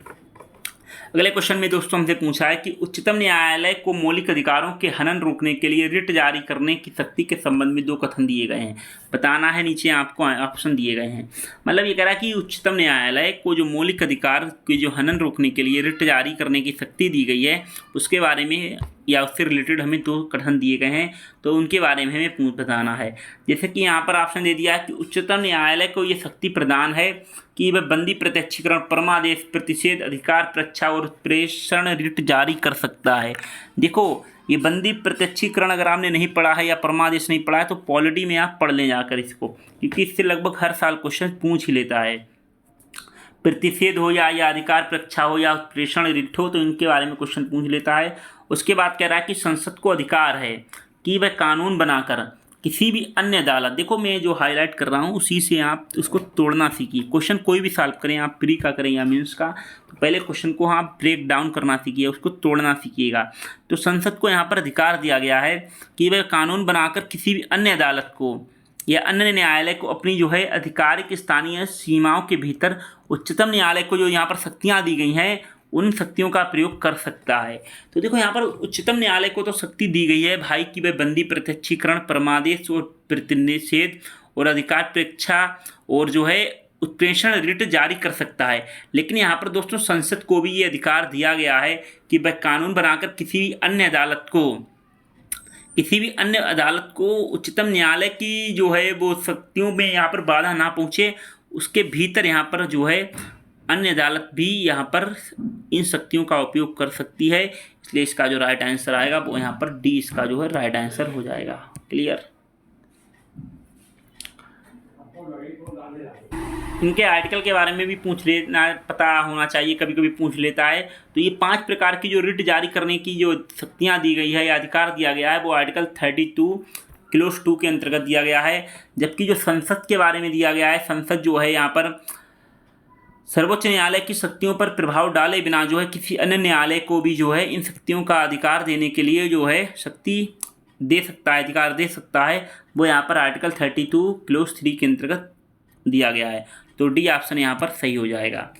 अगले क्वेश्चन में दोस्तों हमसे पूछा है कि उच्चतम न्यायालय को मौलिक अधिकारों के हनन रोकने के लिए रिट जारी करने की शक्ति के संबंध में 2 कथन दिए गए हैं। बताना है, नीचे आपको ऑप्शन दिए गए हैं। मतलब ये कह रहा है कि उच्चतम न्यायालय को जो मौलिक अधिकार के जो हनन रोकने के लिए रिट जारी करने की शक्ति दी गई है उसके बारे में या उससे रिलेटेड हमें 2 कथन दिए गए हैं, तो उनके बारे में हमें बताना है। जैसे कि यहाँ पर ऑप्शन दे दिया है कि उच्चतम न्यायालय को ये शक्ति प्रदान है कि वह बंदी प्रत्यक्षीकरण, परमादेश, प्रतिषेध, अधिकार परीक्षा और प्रेषण रिट जारी कर सकता है। देखो ये बंदी प्रत्यक्षीकरण अगर आपने नहीं पढ़ा है या परमादेश नहीं पढ़ा है तो पॉलिटी में आप पढ़ लें जाकर इसको, क्योंकि इससे लगभग हर साल क्वेश्चन पूछ ही लेता है। प्रतिषेध हो या अधिकार परीक्षा हो या प्रेषण रिट हो, तो इनके बारे में क्वेश्चन पूछ लेता है। उसके बाद कह रहा है कि संसद को अधिकार है कि वह कानून बनाकर किसी भी अन्य अदालत, देखो मैं जो हाईलाइट कर रहा हूँ उसी से आप उसको तोड़ना सीखिए। क्वेश्चन कोई भी सॉल्व करें, आप प्री का करें या मीन्स का, तो पहले क्वेश्चन को आप ब्रेक डाउन करना सीखिए, उसको तोड़ना सीखिएगा। तो संसद को यहाँ पर अधिकार दिया गया है कि वह कानून बनाकर किसी भी अन्य अदालत को या अन्य न्यायालय को अपनी जो है आधिकारिक स्थानीय सीमाओं के भीतर उच्चतम न्यायालय को जो यहाँ पर शक्तियाँ दी गई हैं उन शक्तियों का प्रयोग कर सकता है। तो देखो यहाँ पर उच्चतम न्यायालय को तो शक्ति दी गई है भाई कि वह बंदी प्रत्यक्षीकरण, परमादेश और प्रतिषेध और अधिकार परीक्षा और जो है उत्प्रेषण रिट जारी कर सकता है। लेकिन यहाँ पर दोस्तों संसद को भी ये अधिकार दिया गया है कि वह कानून बनाकर किसी भी अन्य अदालत को उच्चतम न्यायालय की जो है वो शक्तियों में यहाँ पर बाधा ना पहुँचे, उसके भीतर यहाँ पर जो है अन्य अदालत भी यहाँ पर इन शक्तियों का उपयोग कर सकती है। इसलिए इसका जो राइट आंसर आएगा वो यहाँ पर डी इसका जो है राइट आंसर हो जाएगा। क्लियर। इनके आर्टिकल के बारे में भी पूछ लेना, पता होना चाहिए, कभी कभी पूछ लेता है। तो ये 5 प्रकार की जो रिट जारी करने की जो शक्तियाँ दी गई है या अधिकार दिया गया है वो आर्टिकल 32 क्लोज 2 के अंतर्गत दिया गया है। जबकि जो संसद के बारे में दिया गया है, संसद जो है यहाँ पर सर्वोच्च न्यायालय की शक्तियों पर प्रभाव डाले बिना जो है किसी अन्य न्यायालय को भी जो है इन शक्तियों का अधिकार देने के लिए जो है शक्ति दे सकता है, अधिकार दे सकता है, वो यहाँ पर आर्टिकल 32 क्लोज 3 के अंतर्गत दिया गया है। तो डी ऑप्शन यहाँ पर सही हो जाएगा।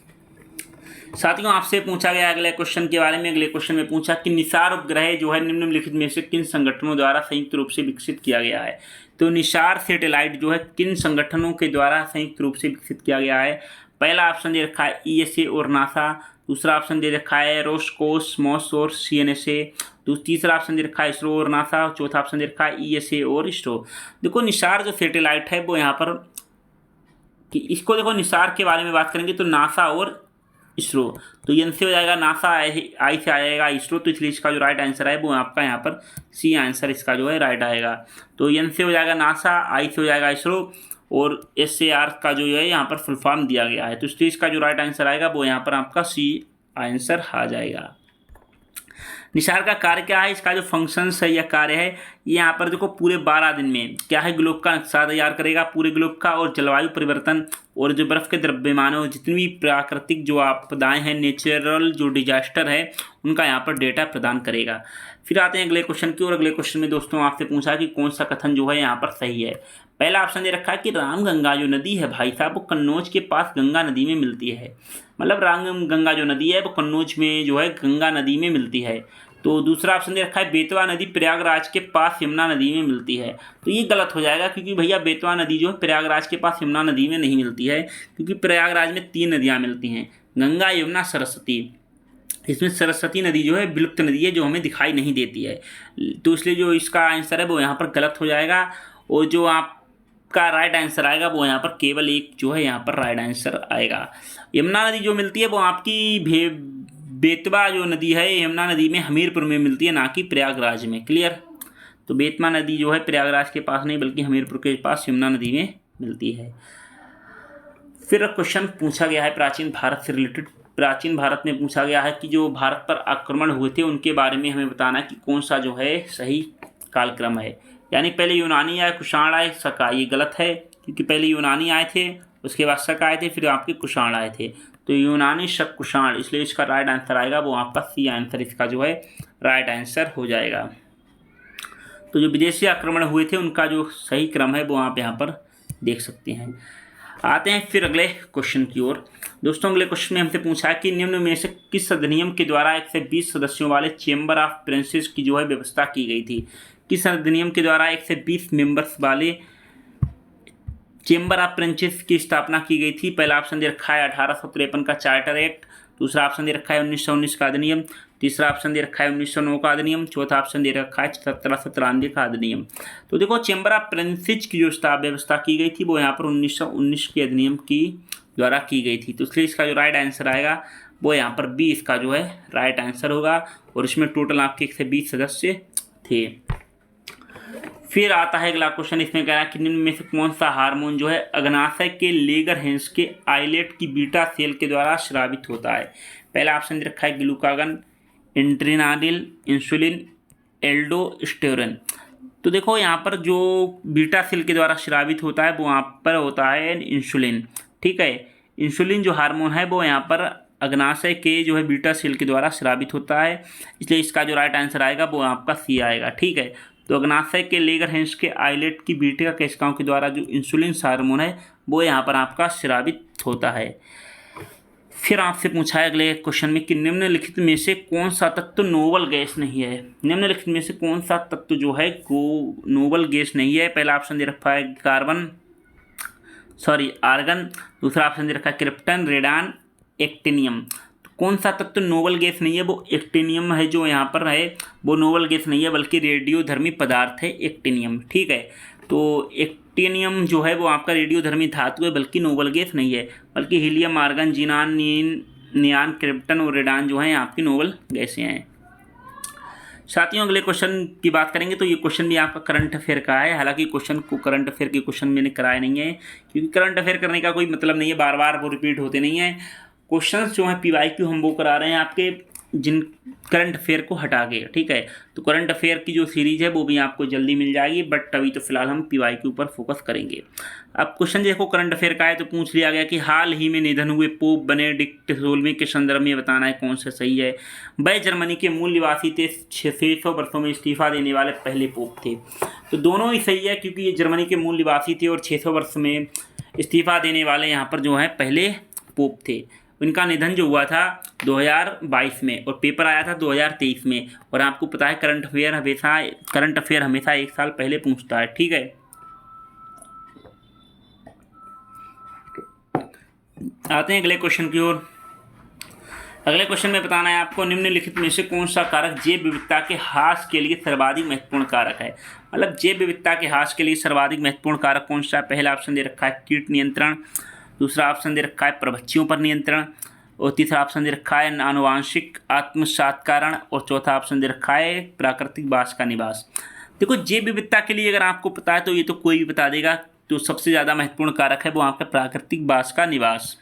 साथियों, आपसे पूछा गया अगले क्वेश्चन के बारे में। अगले क्वेश्चन में पूछा कि निसार उपग्रह जो है निम्नलिखित में से किन संगठनों द्वारा संयुक्त रूप से विकसित किया गया है। तो निसार सैटेलाइट जो है किन संगठनों के द्वारा संयुक्त रूप से विकसित किया गया है। पहला ऑप्शन दे रखा है ईएसए और नासा, दूसरा ऑप्शन दे रखा है रोस्कोसमोस और सीएनएसए, तीसरा ऑप्शन दे रखा है इसरो और नासा, चौथा ऑप्शन दे रखा है ईएसए और इसरो। देखो निसार जो सैटेलाइट है वो यहाँ पर कि इसको देखो निसार के बारे में बात करेंगे तो नासा और इसरो, तो एन से हो जाएगा नासा, आई से आएगा इसरो, तो इसलिए इसका जो राइट आंसर है वो आपका यहाँ पर सी आंसर इसका जो है राइट आएगा। तो एन से हो जाएगा नासा, आई से हो जाएगा इसरो और एस से आर का जो है यहाँ पर फुल फॉर्म दिया गया है। तो इसलिए इसका जो राइट आंसर आएगा वो यहाँ पर आपका सी आंसर आ जाएगा। निसार का कार्य क्या है, इसका जो फंक्शंस है या कार्य है, ये यहाँ पर देखो पूरे 12 दिन में क्या है ग्लोब का नक्शा तैयार करेगा पूरे ग्लोब का, और जलवायु परिवर्तन और जो बर्फ़ के द्रव्यमान और जितनी भी प्राकृतिक जो आपदाएं हैं, नेचुरल जो डिजास्टर है, उनका यहाँ पर डेटा प्रदान करेगा। फिर आते हैं अगले क्वेश्चन की, और अगले क्वेश्चन में दोस्तों आपसे पूछा कि कौन सा कथन जो है यहाँ पर सही है। पहला ऑप्शन दे रखा है कि रामगंगा जो नदी है भाई साहब वो कन्नौज के पास गंगा नदी में मिलती है, मतलब रामगंगा जो नदी है वो कन्नौज में जो है गंगा नदी में मिलती है। तो दूसरा ऑप्शन दे रखा है बेतवा नदी प्रयागराज के पास यमुना नदी में मिलती है, तो ये गलत हो जाएगा क्योंकि भैया बेतवा नदी जो है प्रयागराज के पास यमुना नदी में नहीं मिलती है, क्योंकि प्रयागराज में 3 नदियाँ मिलती हैं, गंगा यमुना सरस्वती। इसमें सरस्वती नदी जो है विलुप्त नदी है जो हमें दिखाई नहीं देती है, तो इसलिए जो इसका आंसर है वो यहाँ पर गलत हो जाएगा। और जो आपका राइट आंसर आएगा वो यहाँ पर केवल एक जो है यहाँ पर राइट आंसर आएगा। यमुना नदी जो मिलती है वो आपकी बेतवा जो नदी है यमुना नदी में हमीरपुर में मिलती है, ना कि प्रयागराज में। क्लियर। तो बेतवा नदी जो है प्रयागराज के पास नहीं बल्कि हमीरपुर के पास यमुना नदी में मिलती है। फिर क्वेश्चन पूछा गया है प्राचीन भारत से रिलेटेड। प्राचीन भारत में पूछा गया है कि जो भारत पर आक्रमण हुए थे उनके बारे में हमें बताना है कि कौन सा जो है सही कालक्रम है, यानी पहले यूनानी आए, कुषाण आए, शक आए। ये गलत है क्योंकि पहले यूनानी आए थे, उसके बाद शक आए थे, फिर आपके कुषाण आए थे। तो यूनानी, शक, कुषाण, इसलिए इसका राइट आंसर आएगा वो आपका सी आंसर इसका जो है राइट आंसर हो जाएगा। तो जो विदेशी आक्रमण हुए थे उनका जो सही क्रम है वो आप यहाँ पर देख सकते हैं। आते हैं फिर अगले क्वेश्चन की ओर। दोस्तों अगले क्वेश्चन में हमसे पूछा है कि निम्न में से किस अधिनियम के द्वारा 120 सदस्यों वाले चेंबर ऑफ प्रिंसेस की जो है व्यवस्था की गई थी। किस अधिनियम के द्वारा 120 मेंबर्स वाले चेंबर ऑफ प्रिंसेस की स्थापना की गई थी। पहला ऑप्शन दे रखा है 1853 का चार्टर एक्ट, दूसरा ऑप्शन दे रखा है 1919 का अधिनियम, तीसरा ऑप्शन दे रखा है 1909 का अधिनियम, चौथा ऑप्शन दे रखा है 1793 का अधिनियम। तो देखो चेंबर ऑफ प्रिंसेस की जो व्यवस्था की गई थी वो यहाँ पर 1919 के अधिनियम की द्वारा की गई थी। तो इसलिए इसका जो राइट आंसर आएगा वो यहाँ पर बी इसका जो है राइट आंसर होगा, और इसमें टोटल आपके 120 सदस्य थे। फिर आता है अगला क्वेश्चन, इसमें कह रहा है कि निम्न में से कौन सा हार्मोन जो है अग्नाशय के लेगरहेंस के आइलेट की बीटा सेल के द्वारा स्रावित होता है। पहला ऑप्शन दे रखा है ग्लूकागन, एड्रेनालिन, इंसुलिन, एल्डोस्टेरोन। तो देखो यहाँ पर जो बीटा सेल के द्वारा स्रावित होता है वो यहाँ पर होता है इंसुलिन। ठीक है, इंसुलिन जो हार्मोन है वो यहाँ पर अग्नाशय के जो है बीटा सेल के द्वारा स्रावित होता है, इसलिए इसका जो राइट आंसर आएगा वो आपका सी आएगा। ठीक है, तो अग्नाशय के लेगरहेंस के आइलेट की बीटा कोशिकाओं के द्वारा जो इंसुलिन हार्मोन है वो यहाँ पर आपका स्रावित होता है। फिर आपसे पूछा है अगले क्वेश्चन में कि निम्नलिखित में से कौन सा तत्व नोबल गैस नहीं है। निम्नलिखित में से कौन सा तत्व जो है वो नोबल गैस नहीं है। पहला ऑप्शन दे रखा है आर्गन, दूसरा ऑप्शन दे रखा है क्रिप्टन, रेडान, एक्टिनियम। तो कौन सा तत्व नोबल गैस नहीं है, वो एक्टिनियम है जो यहाँ पर है वो नोबल गैस नहीं है बल्कि रेडियोधर्मी पदार्थ है एक्टिनियम। ठीक है, तो एक्टिनियम जो है वो आपका रेडियोधर्मी धातु है बल्कि नोबल गैस नहीं है, बल्कि हीलियम, आर्गन, जीनान, नियान, क्रिप्टन और रेडान जो हैं आपकी नोबल गैसें हैं। साथियों अगले क्वेश्चन की बात करेंगे तो ये क्वेश्चन भी आपका करंट अफेयर का है। हालांकि क्वेश्चन को करंट अफेयर के क्वेश्चन मैंने कराए नहीं है, क्योंकि करंट अफेयर करने का कोई मतलब नहीं है, बार बार वो रिपीट होते नहीं है। क्वेश्चंस जो हैं PYQ हम वो करा रहे हैं आपके जिन करंट अफेयर को हटा के, ठीक है। तो करंट अफेयर की जो सीरीज है वो भी आपको जल्दी मिल जाएगी, बट अभी तो फिलहाल हम PYQ पर फोकस करेंगे। अब क्वेश्चन देखो करंट अफेयर का है, तो पूछ लिया गया कि हाल ही में निधन हुए पोप बेनेडिक्ट 16वें के संदर्भ में बताना है कौन सा सही है। वह जर्मनी के मूल निवासी थे, 600 वर्षों में इस्तीफा देने वाले पहले पोप थे। तो दोनों ही सही है, क्योंकि ये जर्मनी के मूल निवासी थे और 600 वर्ष में इस्तीफा देने वाले यहाँ पर जो है पहले पोप थे। उनका निधन जो हुआ था 2022 में और पेपर आया था 2023 में। और आपको पता है करंट अफेयर हमेशा एक साल पहले पूछता है, ठीक है। आते हैं अगले क्वेश्चन की ओर। अगले क्वेश्चन में बताना है आपको निम्नलिखित में से कौन सा कारक जैव विविधता के ह्रास के लिए सर्वाधिक महत्वपूर्ण कारक है। मतलब जैव विविधता के ह्रास के लिए सर्वाधिक महत्वपूर्ण कारक कौन सा है। पहला ऑप्शन दे रखा है कीट नियंत्रण, दूसरा ऑप्शन दे रखा है प्रभक्षियों पर नियंत्रण, और तीसरा ऑप्शन दे रखा है आनुवांशिक आत्मसात्कारण, और चौथा ऑप्शन दे रखा है प्राकृतिक बास का निवास। देखो जैव विविधता के लिए अगर आपको पता है तो ये तो कोई भी बता देगा। तो सबसे ज़्यादा महत्वपूर्ण कारक है वो आपका प्राकृतिक बास का निवास,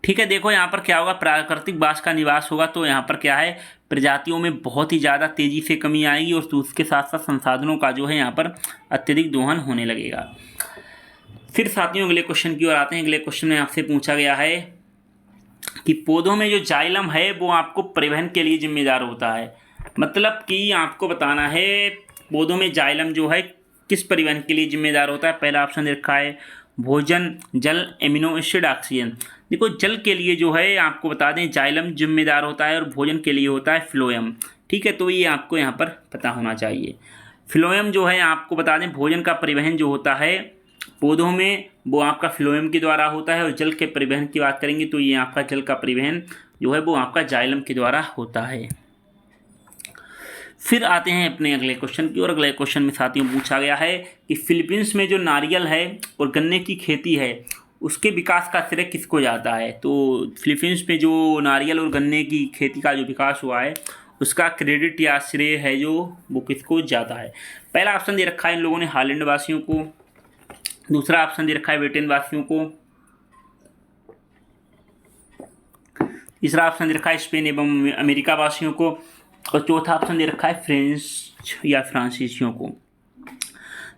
ठीक है। देखो यहाँ पर क्या होगा, प्राकृतिक बास का निवास होगा तो यहाँ पर क्या है, प्रजातियों में बहुत ही ज़्यादा तेज़ी से कमी आएगी और उसके साथ साथ संसाधनों का जो है यहाँ पर अत्यधिक दोहन होने लगेगा। फिर साथियों अगले क्वेश्चन की ओर आते हैं। अगले क्वेश्चन में आपसे पूछा गया है कि पौधों में जो जाइलम है वो आपको परिवहन के लिए जिम्मेदार होता है। मतलब कि आपको बताना है पौधों में जाइलम जो है किस परिवहन के लिए जिम्मेदार होता है। पहला ऑप्शन दे रखा है भोजन, जल, एमिनो एसिड, ऑक्सीजन। देखो जल के लिए जो है आपको बता दें जाइलम जिम्मेदार होता है और भोजन के लिए होता है फ्लोएम, ठीक है। तो ये आपको यहाँ पर पता होना चाहिए। फ्लोएम जो है आपको बता दें भोजन का परिवहन जो होता है पौधों में वो आपका फ्लोएम के द्वारा होता है, और जल के परिवहन की बात करेंगे तो ये आपका जल का परिवहन जो है वो आपका जाइलम के द्वारा होता है। फिर आते हैं अपने अगले क्वेश्चन की और। अगले क्वेश्चन में साथियों पूछा गया है कि फिलीपींस में जो नारियल है और गन्ने की खेती है उसके विकास का श्रेय किसको जाता है। तो फिलीपींस में जो नारियल और गन्ने की खेती का जो विकास हुआ है उसका क्रेडिट या श्रेय है जो वो किसको जाता है। पहला ऑप्शन दे रखा है इन लोगों ने हॉलैंड वासियों को, दूसरा ऑप्शन दे रखा है ब्रिटेन वासियों को, तीसरा ऑप्शन दे रखा है स्पेन एवं अमेरिका वासियों को, और चौथा ऑप्शन दे रखा है फ्रेंच या फ्रांसीसियों को।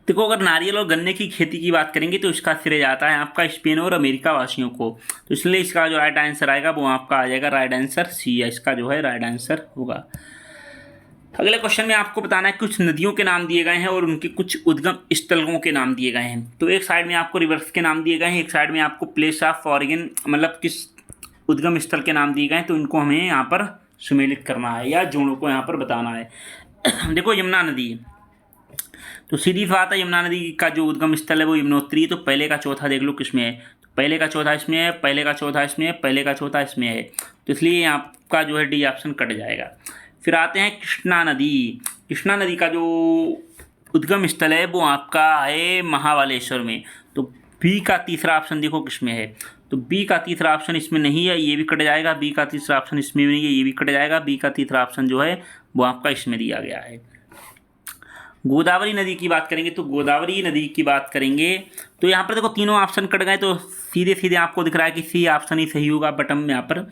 देखो अगर नारियल और गन्ने की खेती की बात करेंगे तो इसका श्रेय जाता है आपका स्पेन और अमेरिका वासियों को। तो इसलिए इसका जो राइट आंसर आएगा वो आपका आ जाएगा राइट आंसर सी है, इसका जो है राइट आंसर होगा। अगले क्वेश्चन में आपको बताना है कुछ नदियों के नाम दिए गए हैं और उनके कुछ उद्गम स्थलों के नाम दिए गए हैं। तो एक साइड में आपको रिवर्स के नाम दिए गए हैं, एक साइड में आपको प्लेस ऑफ ऑरिजिन मतलब किस उद्गम स्थल के नाम दिए गए हैं। तो इनको हमें यहाँ पर सुमेलित करना है या जोड़ों को यहाँ पर बताना है। देखो यमुना नदी, तो सीधी बात है यमुना नदी का जो उद्गम स्थल है वो यमुनोत्री है। तो पहले का चौथा देख लो किसमें है, तो पहले का चौथा इसमें है, पहले का चौथा इसमें है, पहले का चौथा इसमें है। तो इसलिए आपका जो है डी ऑप्शन कट जाएगा। फिर आते हैं कृष्णा नदी। कृष्णा नदी का जो उद्गम स्थल है वो आपका है महाबलेश्वर में। तो बी का तीसरा ऑप्शन देखो किसमें है, तो बी का तीसरा ऑप्शन इसमें नहीं है, ये भी कट जाएगा। बी का तीसरा ऑप्शन इसमें भी नहीं है, ये भी कट जाएगा। बी का तीसरा ऑप्शन जो है वो आपका इसमें दिया गया है। गोदावरी नदी की बात करेंगे तो गोदावरी नदी की बात करेंगे तो यहाँ पर देखो तीनों ऑप्शन कट गए, तो सीधे सीधे आपको दिख रहा है कि सी ऑप्शन ही सही होगा, बट हम यहाँ पर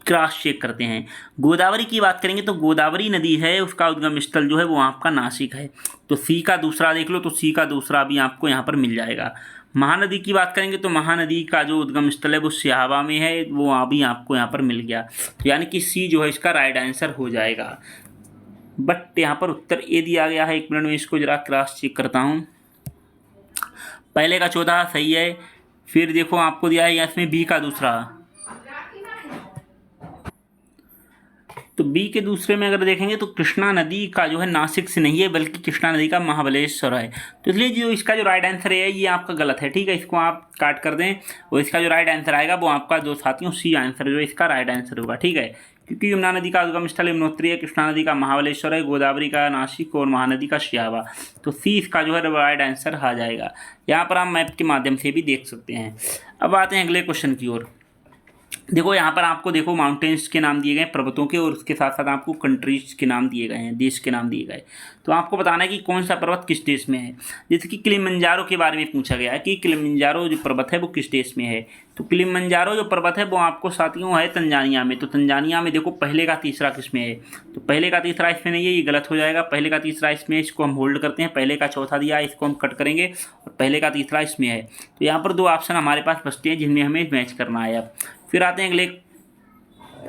क्रॉस चेक करते हैं। गोदावरी की बात करेंगे तो गोदावरी नदी है उसका उद्गम स्थल जो है वो आपका नासिक है। तो सी का दूसरा देख लो, तो सी का दूसरा भी आपको यहाँ पर मिल जाएगा। महानदी की बात करेंगे तो महानदी का जो उद्गम स्थल है वो सिहावा में है, वो अभी आपको यहाँ पर मिल गया। तो यानी कि सी जो है इसका राइट आंसर हो जाएगा। बट यहाँ पर उत्तर ए दिया गया है। एक मिनट में इसको जरा क्रॉस चेक करता हूँ। पहले का चौथा सही है, फिर देखो आपको दिया है इसमें बी का दूसरा, तो बी के दूसरे में अगर देखेंगे तो कृष्णा नदी का जो है नासिक से नहीं है बल्कि कृष्णा नदी का महाबलेश्वर है। तो इसलिए जो इसका जो राइट आंसर है ये आपका गलत है, ठीक है। इसको आप काट कर दें और इसका जो राइट आंसर आएगा वो आपका जो साथियों सी आंसर जो इसका राइट आंसर होगा, ठीक है। क्योंकि यमुना नदी का उद्गम स्थल यमुनोत्री है, कृष्णा नदी का महाबलेश्वर है, गोदावरी का नासिक और महानदी का सिहावा। तो सी इसका जो है राइट आंसर आ जाएगा। यहाँ पर आप मैप के माध्यम से भी देख सकते हैं। अब आते हैं अगले क्वेश्चन की ओर। देखो यहाँ पर आपको देखो माउंटेन्स के नाम दिए गए हैं, पर्वतों के, और उसके साथ साथ आपको कंट्रीज के नाम दिए गए हैं, देश के नाम दिए गए। तो आपको बताना है कि कौन सा पर्वत किस देश में है। जैसे कि किलिमंजारो के बारे में पूछा गया है कि किलिमंजारो जो पर्वत है वो किस देश में है। तो किलिमंजारो जो पर्वत है वो आपको साथियों है तंजानिया में। तो तंजानिया में देखो पहले का तीसरा किस में है, तो पहले का तीसरा इसमें नहीं है, ये गलत हो जाएगा। पहले का तीसरा इसमें, इसको हम होल्ड करते हैं, पहले का चौथा दिया है, इसको हम कट करेंगे और पहले का तीसरा इसमें है। तो यहाँ पर 2 ऑप्शन हमारे पास बचते हैं जिनमें हमें मैच करना है। अब फिर आते हैं अगले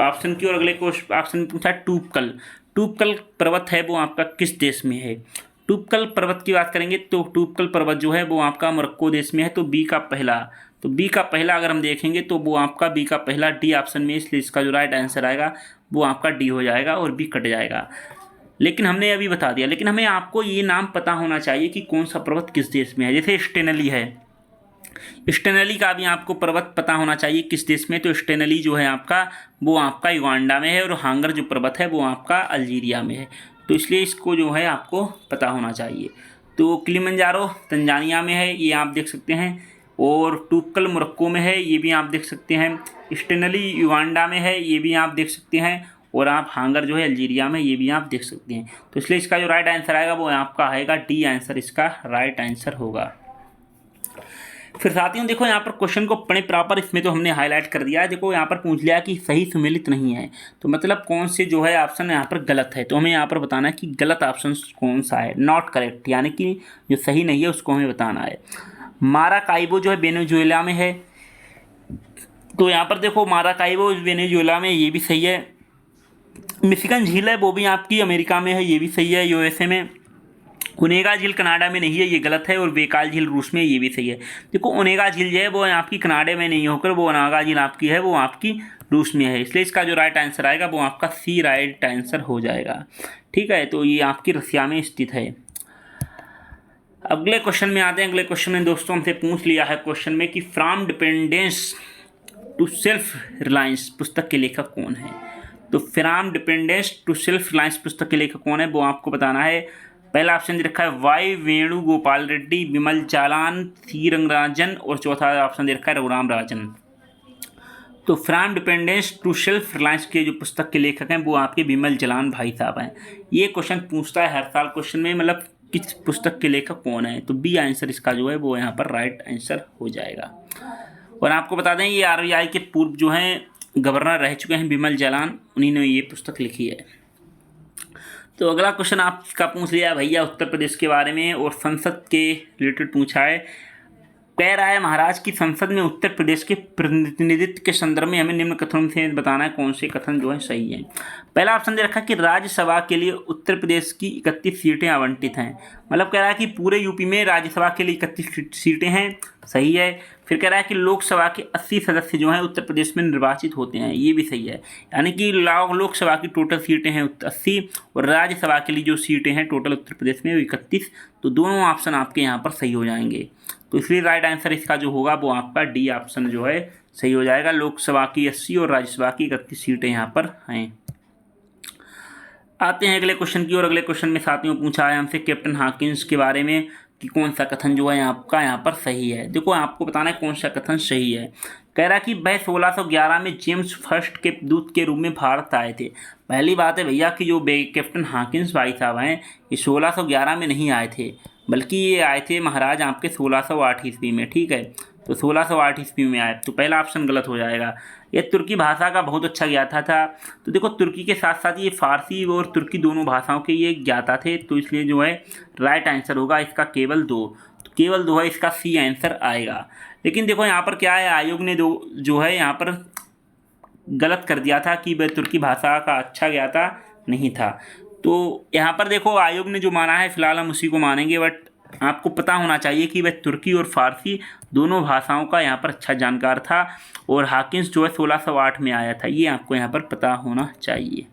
ऑप्शन की, और अगले ऑप्शन में पूछा टूपकल। टूपकल पर्वत है वो आपका किस देश में है। टूपकल पर्वत की बात करेंगे तो टूपकल पर्वत जो है वो आपका मोरक्को देश में है। तो बी का पहला, तो बी का पहला अगर हम देखेंगे तो वो आपका बी का पहला डी ऑप्शन में, इसलिए इसका जो राइट आंसर आएगा वो आपका डी हो जाएगा और बी कट जाएगा। लेकिन हमने अभी बता दिया, लेकिन हमें आपको ये नाम पता होना चाहिए कि कौन सा पर्वत किस देश में है। जैसे स्टेनली है, स्टेनली का भी आपको पर्वत पता होना चाहिए किस देश में। तो स्टेनली जो है आपका वो आपका युगांडा में है, और हांगर जो पर्वत है वो आपका अल्जीरिया में है। तो इसलिए इसको जो है आपको पता होना चाहिए। तो किलिमंजारो तंजानिया में है, ये आप देख सकते हैं, और टूपकल मोरक्को में है, ये भी आप देख सकते हैं। स्टेनली युगांडा में है, ये भी आप देख सकते हैं, और आप हांगर जो है अल्जीरिया में, ये भी आप देख सकते हैं। तो इसलिए इसका जो राइट आंसर आएगा वो आपका आएगा डी आंसर, इसका राइट आंसर होगा। फिर साथियों देखो यहाँ पर क्वेश्चन को पढ़े प्रॉपर, इसमें तो हमने हाईलाइट कर दिया है। देखो यहाँ पर पूछ लिया कि सही सम्मिलित नहीं है, तो मतलब कौन से जो है ऑप्शन यहाँ पर गलत है। तो हमें यहाँ पर बताना है कि गलत ऑप्शन कौन सा है, नॉट करेक्ट, यानी कि जो सही नहीं है उसको हमें बताना है। माराकाइबो जो है वेनेजुएला में है, तो यहाँ पर देखो माराकाइबो वेनेजुएला में, ये भी सही है। मिशिगन झील है वो भी आपकी अमेरिका में है, ये भी सही है, यूएसए में। ओनेगा झील कनाडा में नहीं है, ये गलत है। और बेकाल झील रूस में, ये भी सही है। देखो ओनेगा झील जो है वो आपकी कनाडा में नहीं होकर वो ओनेगा झील आपकी है वो आपकी रूस में है, इसलिए इसका जो राइट आंसर आएगा वो आपका सी राइट आंसर हो जाएगा। ठीक है, तो ये आपकी रसिया में स्थित है। अगले क्वेश्चन में आते हैं। अगले क्वेश्चन में दोस्तों हमसे पूछ लिया है क्वेश्चन में कि from dependence to self reliance पुस्तक के लेखक कौन है। तो from dependence to self reliance पुस्तक के लेखक कौन है वो आपको बताना है। पहला ऑप्शन दे रखा है वाई वेणुगोपाल रेड्डी, विमल जालान, सी रंगराजन, और चौथा ऑप्शन दे रखा है रघुराम राजन। तो from dependence to self reliance के जो पुस्तक के लेखक हैं वो आपके विमल जालान भाई साहब हैं। ये क्वेश्चन पूछता है हर साल क्वेश्चन में, मतलब किस पुस्तक के लेखक कौन है। तो बी आंसर इसका जो है वो यहाँ पर राइट आंसर हो जाएगा। और आपको बता दें ये आरबीआई के पूर्व जो हैं गवर्नर रह चुके हैं विमल जालान, उन्हीं ने ये पुस्तक लिखी है। तो अगला क्वेश्चन आपका पूछ लिया भैया उत्तर प्रदेश के बारे में, और संसद के रिलेटेड पूछा है। कह रहा है महाराज की संसद में उत्तर प्रदेश के प्रतिनिधित्व के संदर्भ में हमें निम्न कथनों से बताना है कौन से कथन जो है सही है। पहला ऑप्शन दे रखा है कि राज्यसभा के लिए उत्तर प्रदेश की 31 सीटें आवंटित हैं, मतलब कह रहा है कि पूरे यूपी में राज्यसभा के लिए 31 सीटें हैं, सही है। फिर कह रहा है कि लोकसभा के 80 सदस्य जो हैं उत्तर प्रदेश में निर्वाचित होते हैं, ये भी सही है। यानी कि लोकसभा की टोटल सीटें हैं 80 और राज्यसभा के लिए जो सीटें हैं टोटल उत्तर प्रदेश में 31। तो दोनों ऑप्शन आपके यहाँ पर सही हो जाएंगे। तो इसलिए राइट आंसर इसका जो होगा वो आपका डी ऑप्शन जो है सही हो जाएगा। लोकसभा की 80 और राज्यसभा की 31 सीटें यहाँ पर हैं। आते हैं अगले क्वेश्चन की, और अगले क्वेश्चन में साथियों पूछा है हमसे कैप्टन हॉकिंस के बारे में कि कौन सा कथन जो है आपका यहाँ पर सही है। देखो आपको बताना है कौन सा कथन सही है। कह रहा है कि वह 1611 में जेम्स फर्स्ट के दूत के रूप में भारत आए थे। पहली बात है भैया कि जो कैप्टन हॉकिंस भाई साहब हैं ये 1611 में नहीं आए थे, बल्कि ये आए थे महाराज आपके 1608 ईस्वी में। ठीक है, तो 1608 ईस्वी में आए, तो पहला ऑप्शन गलत हो जाएगा। ये तुर्की भाषा का बहुत अच्छा ज्ञाता था। तो देखो तुर्की के साथ साथ ये फारसी और तुर्की दोनों भाषाओं के ये ज्ञाता थे, तो इसलिए जो है राइट आंसर होगा इसका केवल 2। तो केवल 2 है, इसका सी आंसर आएगा। लेकिन देखो यहाँ पर क्या है, आयोग ने जो है यहाँ पर गलत कर दिया था कि वह तुर्की भाषा का अच्छा ज्ञाता नहीं था। तो यहाँ पर देखो आयोग ने जो माना है फिलहाल हम उसी को मानेंगे, बट आपको पता होना चाहिए कि वह तुर्की और फारसी दोनों भाषाओं का यहाँ पर अच्छा जानकार था, और हॉकिंस जो है 1608 में आया था, ये आपको यहाँ पर पता होना चाहिए।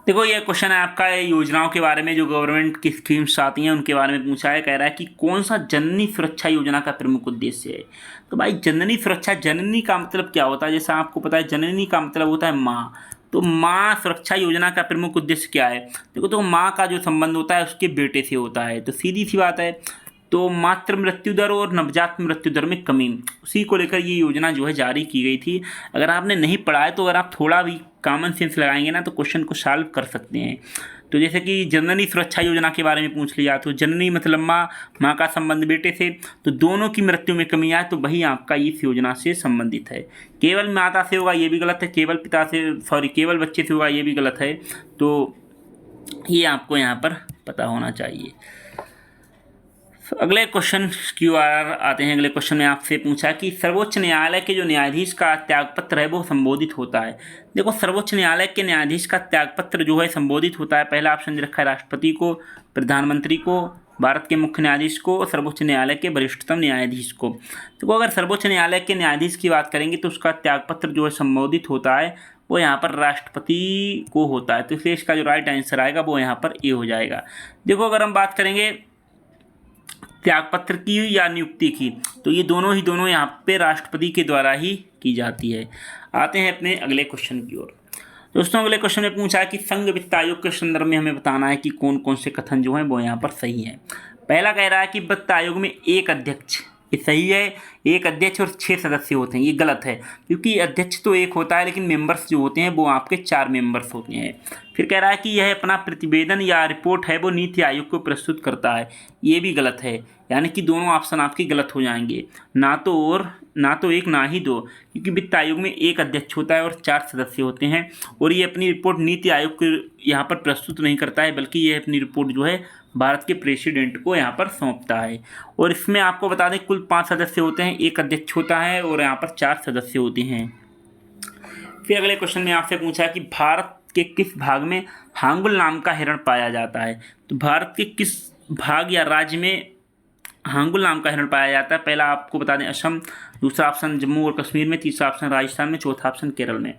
देखो ये क्वेश्चन है आपका योजनाओं के बारे में, जो गवर्नमेंट की स्कीम्स आती हैं उनके बारे में पूछा है। कह रहा है कि कौन सा जननी सुरक्षा योजना का प्रमुख उद्देश्य है। तो भाई जननी सुरक्षा, जननी का मतलब क्या होता है, जैसा आपको पता है जननी का मतलब होता है माँ। तो माँ सुरक्षा योजना का प्रमुख उद्देश्य क्या है। देखो तो माँ का जो संबंध होता है उसके बेटे से होता है, तो सीधी सी बात है तो मातृ मृत्यु दर और नवजात मृत्यु दर में कमी, उसी को लेकर ये योजना जो है जारी की गई थी। अगर आपने नहीं पढ़ा है तो अगर आप थोड़ा भी कॉमन सेंस लगाएंगे ना तो क्वेश्चन को सॉल्व कर सकते हैं। तो जैसे कि जननी सुरक्षा योजना के बारे में पूछ लिया, तो जननी मतलब माँ, माँ का संबंध बेटे से, तो दोनों की मृत्यु में कमी आए तो वही आपका इस योजना से संबंधित है। केवल माता से होगा ये भी गलत है, केवल पिता से केवल बच्चे से होगा ये भी गलत है। तो ये आपको यहाँ पर पता होना चाहिए। अगले क्वेश्चन की ओर आते हैं। अगले क्वेश्चन में आपसे पूछा कि सर्वोच्च न्यायालय के जो न्यायाधीश का त्यागपत्र है वो संबोधित होता है। देखो, सर्वोच्च न्यायालय के न्यायाधीश का त्यागपत्र जो है संबोधित होता है, पहला ऑप्शन दे रखा है राष्ट्रपति को, प्रधानमंत्री को, भारत के मुख्य न्यायाधीश को और सर्वोच्च न्यायालय के वरिष्ठतम न्यायाधीश को। देखो, अगर सर्वोच्च न्यायालय के न्यायाधीश की बात करेंगे तो उसका त्यागपत्र जो है संबोधित होता है वो यहाँ पर राष्ट्रपति को होता है। तो इसलिए इसका जो राइट आंसर आएगा वो यहाँ पर ए हो जाएगा। देखो, अगर हम बात करेंगे त्यागपत्र की या नियुक्ति की, तो ये दोनों यहाँ पे राष्ट्रपति के द्वारा ही की जाती है। आते हैं अपने अगले क्वेश्चन की ओर। दोस्तों, अगले क्वेश्चन में पूछा है कि संघ वित्त आयोग के संदर्भ में हमें बताना है कि कौन कौन से कथन जो हैं वो यहाँ पर सही है। पहला कह रहा है कि वित्त आयोग में एक अध्यक्ष, ये सही है, एक अध्यक्ष और 6 सदस्य होते हैं, ये गलत है क्योंकि अध्यक्ष तो एक होता है लेकिन मेंबर्स जो होते हैं वो आपके 4 मेंबर्स होते हैं। फिर कह रहा है कि यह अपना प्रतिवेदन या रिपोर्ट है वो नीति आयोग को प्रस्तुत करता है, ये भी गलत है, यानी कि दोनों ऑप्शन आपके गलत हो जाएंगे, ना तो एक ना ही दो, क्योंकि वित्त आयोग में एक अध्यक्ष होता है और 4 सदस्य होते हैं और ये अपनी रिपोर्ट नीति आयोग को यहाँ पर प्रस्तुत नहीं करता है, बल्कि ये अपनी रिपोर्ट जो है भारत के प्रेसिडेंट को यहाँ पर सौंपता है। और इसमें आपको बता दें कुल 5 सदस्य होते हैं, एक अध्यक्ष होता है और यहाँ पर 4 सदस्य होते हैं। फिर अगले क्वेश्चन में आपसे पूछा कि भारत के किस भाग में हांगुल नाम का हिरण पाया जाता है। तो भारत के किस भाग या राज्य में हांगुल नाम का हिरण पाया जाता है? पहला आपको बता दें असम, दूसरा ऑप्शन जम्मू और कश्मीर में, तीसरा ऑप्शन राजस्थान में, चौथा ऑप्शन केरल में।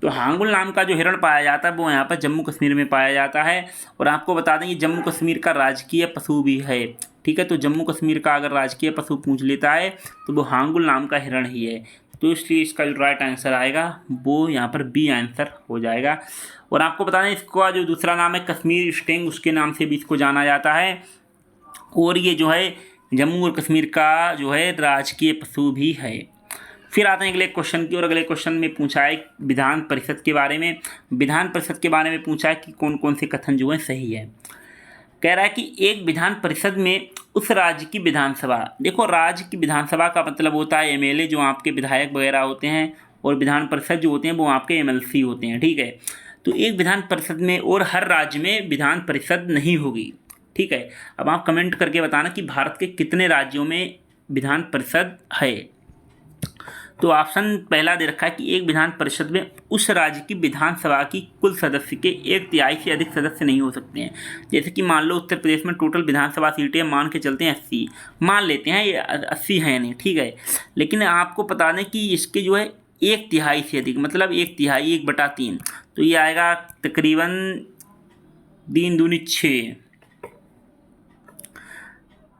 तो हांगुल नाम का जो हिरण पाया जाता है वो यहाँ पर जम्मू कश्मीर में पाया जाता है। और आपको बता दें ये जम्मू कश्मीर का राजकीय पशु भी है, ठीक है। तो जम्मू कश्मीर का अगर राजकीय पशु पूछ लेता है तो वो हांगुल नाम का हिरण ही है। तो इसलिए इसका जो राइट आंसर आएगा वो यहाँ पर बी आंसर हो जाएगा। और आपको बता दें इसका जो दूसरा नाम है कश्मीर स्टिंग, उसके नाम से भी इसको जाना जाता है। और ये जो है जम्मू और कश्मीर का जो है राजकीय पशु भी है। फिर आते हैं अगले क्वेश्चन की, और अगले क्वेश्चन में पूछा है विधान परिषद के बारे में। विधान परिषद के बारे में पूछा है कि कौन कौन से कथन जो है सही है। कह रहा है कि एक विधान परिषद में उस राज्य की विधानसभा, देखो राज्य की विधानसभा का मतलब होता है एमएलए जो आपके विधायक वगैरह होते हैं, और विधान परिषद जो होते हैं वो आपके एमएलसी होते हैं, ठीक है। तो एक विधान परिषद में और हर राज्य में विधान परिषद नहीं होगी, ठीक है। अब आप कमेंट करके बताना कि भारत के कितने राज्यों में विधान परिषद है। तो ऑप्शन पहला दे रखा है कि एक विधान परिषद में उस राज्य की विधानसभा की कुल सदस्य के 1/3 से अधिक सदस्य नहीं हो सकते हैं। जैसे कि मान लो उत्तर प्रदेश में टोटल विधानसभा सीटें मान के चलते हैं 80, मान लेते हैं ये 80 है नहीं, ठीक है। लेकिन आपको बता दें कि इसके जो है 1/3 से अधिक, मतलब 1/3, 1/3, तो ये आएगा तकरीबन 3 दूनी 6,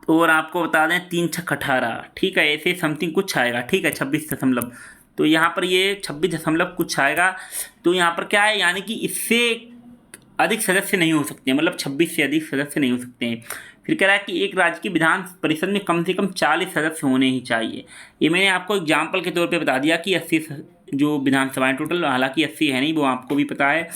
और आपको बता दें 3 छक 18, ठीक है, ऐसे समथिंग कुछ आएगा, ठीक है, 26 दशमलव। तो यहाँ पर ये 26 दशमलव कुछ आएगा। तो यहाँ पर क्या है, यानी कि इससे अधिक सदस्य नहीं हो सकते हैं, मतलब 26 से अधिक सदस्य नहीं हो सकते हैं। फिर कह रहा है कि एक राज्य की विधान परिषद में कम से कम 40 सदस्य होने ही चाहिए। ये मैंने आपको एग्जाम्पल के तौर पर बता दिया कि 80 जो विधानसभाएँ टोटल, हालांकि 80 है नहीं, वो आपको भी पता है।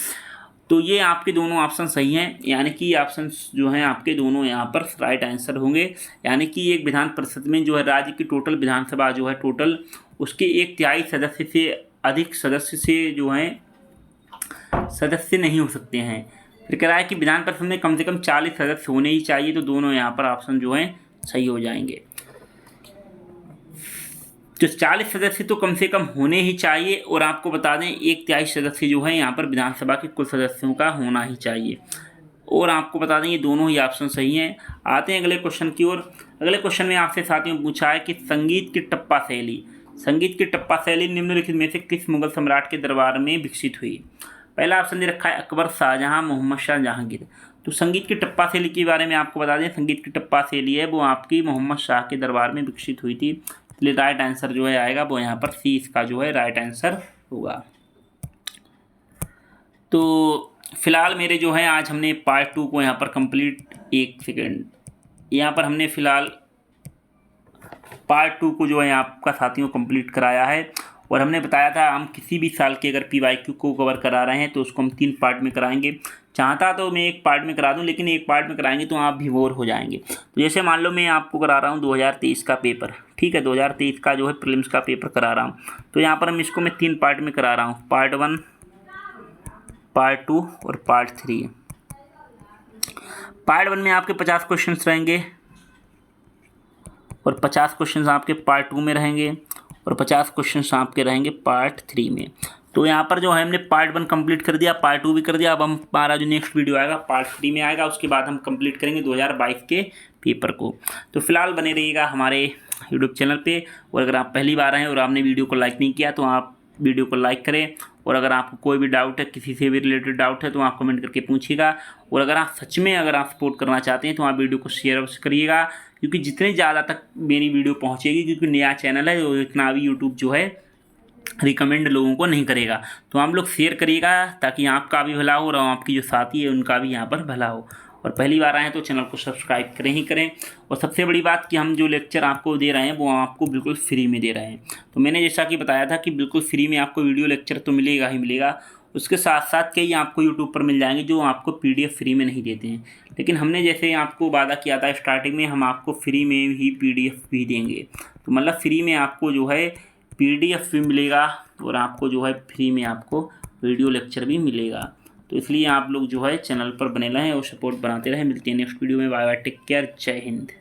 तो ये आपके दोनों ऑप्शन सही हैं, यानी कि ऑप्शन जो हैं आपके दोनों यहाँ पर राइट आंसर होंगे। यानी कि एक विधान परिषद में जो है राज्य की टोटल विधानसभा जो है टोटल, उसके 1/3 सदस्य से अधिक सदस्य से जो हैं सदस्य नहीं हो सकते हैं। फिर कह रहा है कि विधान परिषद में कम से कम 40 सदस्य होने ही चाहिए। तो दोनों यहाँ पर ऑप्शन जो हैं सही हो जाएंगे। तो 40 सदस्य तो कम से कम होने ही चाहिए, और आपको बता दें 1/3 सदस्य जो है यहाँ पर विधानसभा के कुल सदस्यों का होना ही चाहिए। और आपको बता दें ये दोनों ही ऑप्शन सही हैं। आते हैं अगले क्वेश्चन की ओर। अगले क्वेश्चन में आपसे साथियों पूछा है कि संगीत की टप्पा शैली निम्नलिखित में से किस मुगल सम्राट के दरबार में विकसित हुई। पहला ऑप्शन दे रखा है अकबर, शाहजहां, मोहम्मद शाह, जहांगीर। तो संगीत की टप्पा शैली के बारे में आपको बता दें संगीत की टप्पा शैली है वो आपकी मोहम्मद शाह के दरबार में विकसित हुई थी। इसलिए राइट आंसर जो है आएगा वो यहाँ पर सी, इसका जो है राइट आंसर होगा। तो फिलहाल मेरे जो है आज हमने पार्ट 2 को यहाँ पर कंप्लीट, एक सेकेंड, यहाँ पर हमने फिलहाल पार्ट 2 को जो है आपका साथियों कंप्लीट कराया है। और हमने बताया था हम किसी भी साल के अगर PYQ को कवर करा रहे हैं तो उसको हम 3 पार्ट में कराएंगे। चाहता तो मैं 1 पार्ट में करा दूं, लेकिन 1 पार्ट में कराएंगे तो आप भी बोर हो जाएंगे। तो जैसे मान लो मैं आपको करा रहा हूं 2023 का पेपर, ठीक है, 2023 का जो है प्रीलिम्स का पेपर करा रहा हूँ। तो यहाँ पर हम इसको मैं 3 पार्ट में करा रहा हूँ, पार्ट 1, पार्ट 2 और पार्ट 3। पार्ट 1 में आपके 50 क्वेश्चन रहेंगे और 50 क्वेश्चन आपके पार्ट 2 में रहेंगे और 50 क्वेश्चन आपके रहेंगे पार्ट 3 में। तो यहाँ पर जो है हमने पार्ट 1 कंप्लीट कर दिया, पार्ट 2 भी कर दिया। अब हमारा जो नेक्स्ट वीडियो आएगा पार्ट 3 में आएगा, उसके बाद हम कंप्लीट करेंगे 2022 के पेपर को। तो फिलहाल बने रहिएगा हमारे यूट्यूब चैनल पे। और अगर आप पहली बार आए और आपने वीडियो को लाइक नहीं किया तो आप वीडियो को लाइक करें। और अगर आपको कोई भी डाउट है, किसी से भी रिलेटेड डाउट है, तो आप कमेंट करके पूछिएगा। और अगर आप सच में अगर आप सपोर्ट करना चाहते हैं तो आप वीडियो को शेयर अवश्य करिएगा, क्योंकि जितने ज़्यादा तक मेरी वीडियो पहुंचेगी, क्योंकि नया चैनल है और इतना अभी यूट्यूब जो है रिकमेंड लोगों को नहीं करेगा, तो आप लोग शेयर करिएगा ताकि आपका भी भला हो और आपकी जो साथी है उनका भी यहाँ पर भला हो। और पहली बार आए हैं तो चैनल को सब्सक्राइब करें ही करें। और सबसे बड़ी बात कि हम जो लेक्चर आपको दे रहे हैं वो आपको बिल्कुल फ्री में दे रहे हैं। तो मैंने जैसा कि बताया था कि बिल्कुल फ्री में आपको वीडियो लेक्चर तो मिलेगा ही मिलेगा, उसके साथ साथ कई आपको यूट्यूब पर मिल जाएंगे जो आपको PDF फ्री में नहीं देते हैं। लेकिन हमने जैसे आपको वादा किया था स्टार्टिंग में, हम आपको फ्री में ही PDF भी देंगे। तो मतलब फ्री में आपको जो है PDF भी मिलेगा और आपको जो है फ्री में आपको वीडियो लेक्चर भी मिलेगा। तो इसलिए आप लोग जो है चैनल पर बने रहें और सपोर्ट बनाते रहें। मिलते हैं नेक्स्ट वीडियो में। बाय बाय, टेक केयर, जय हिंद।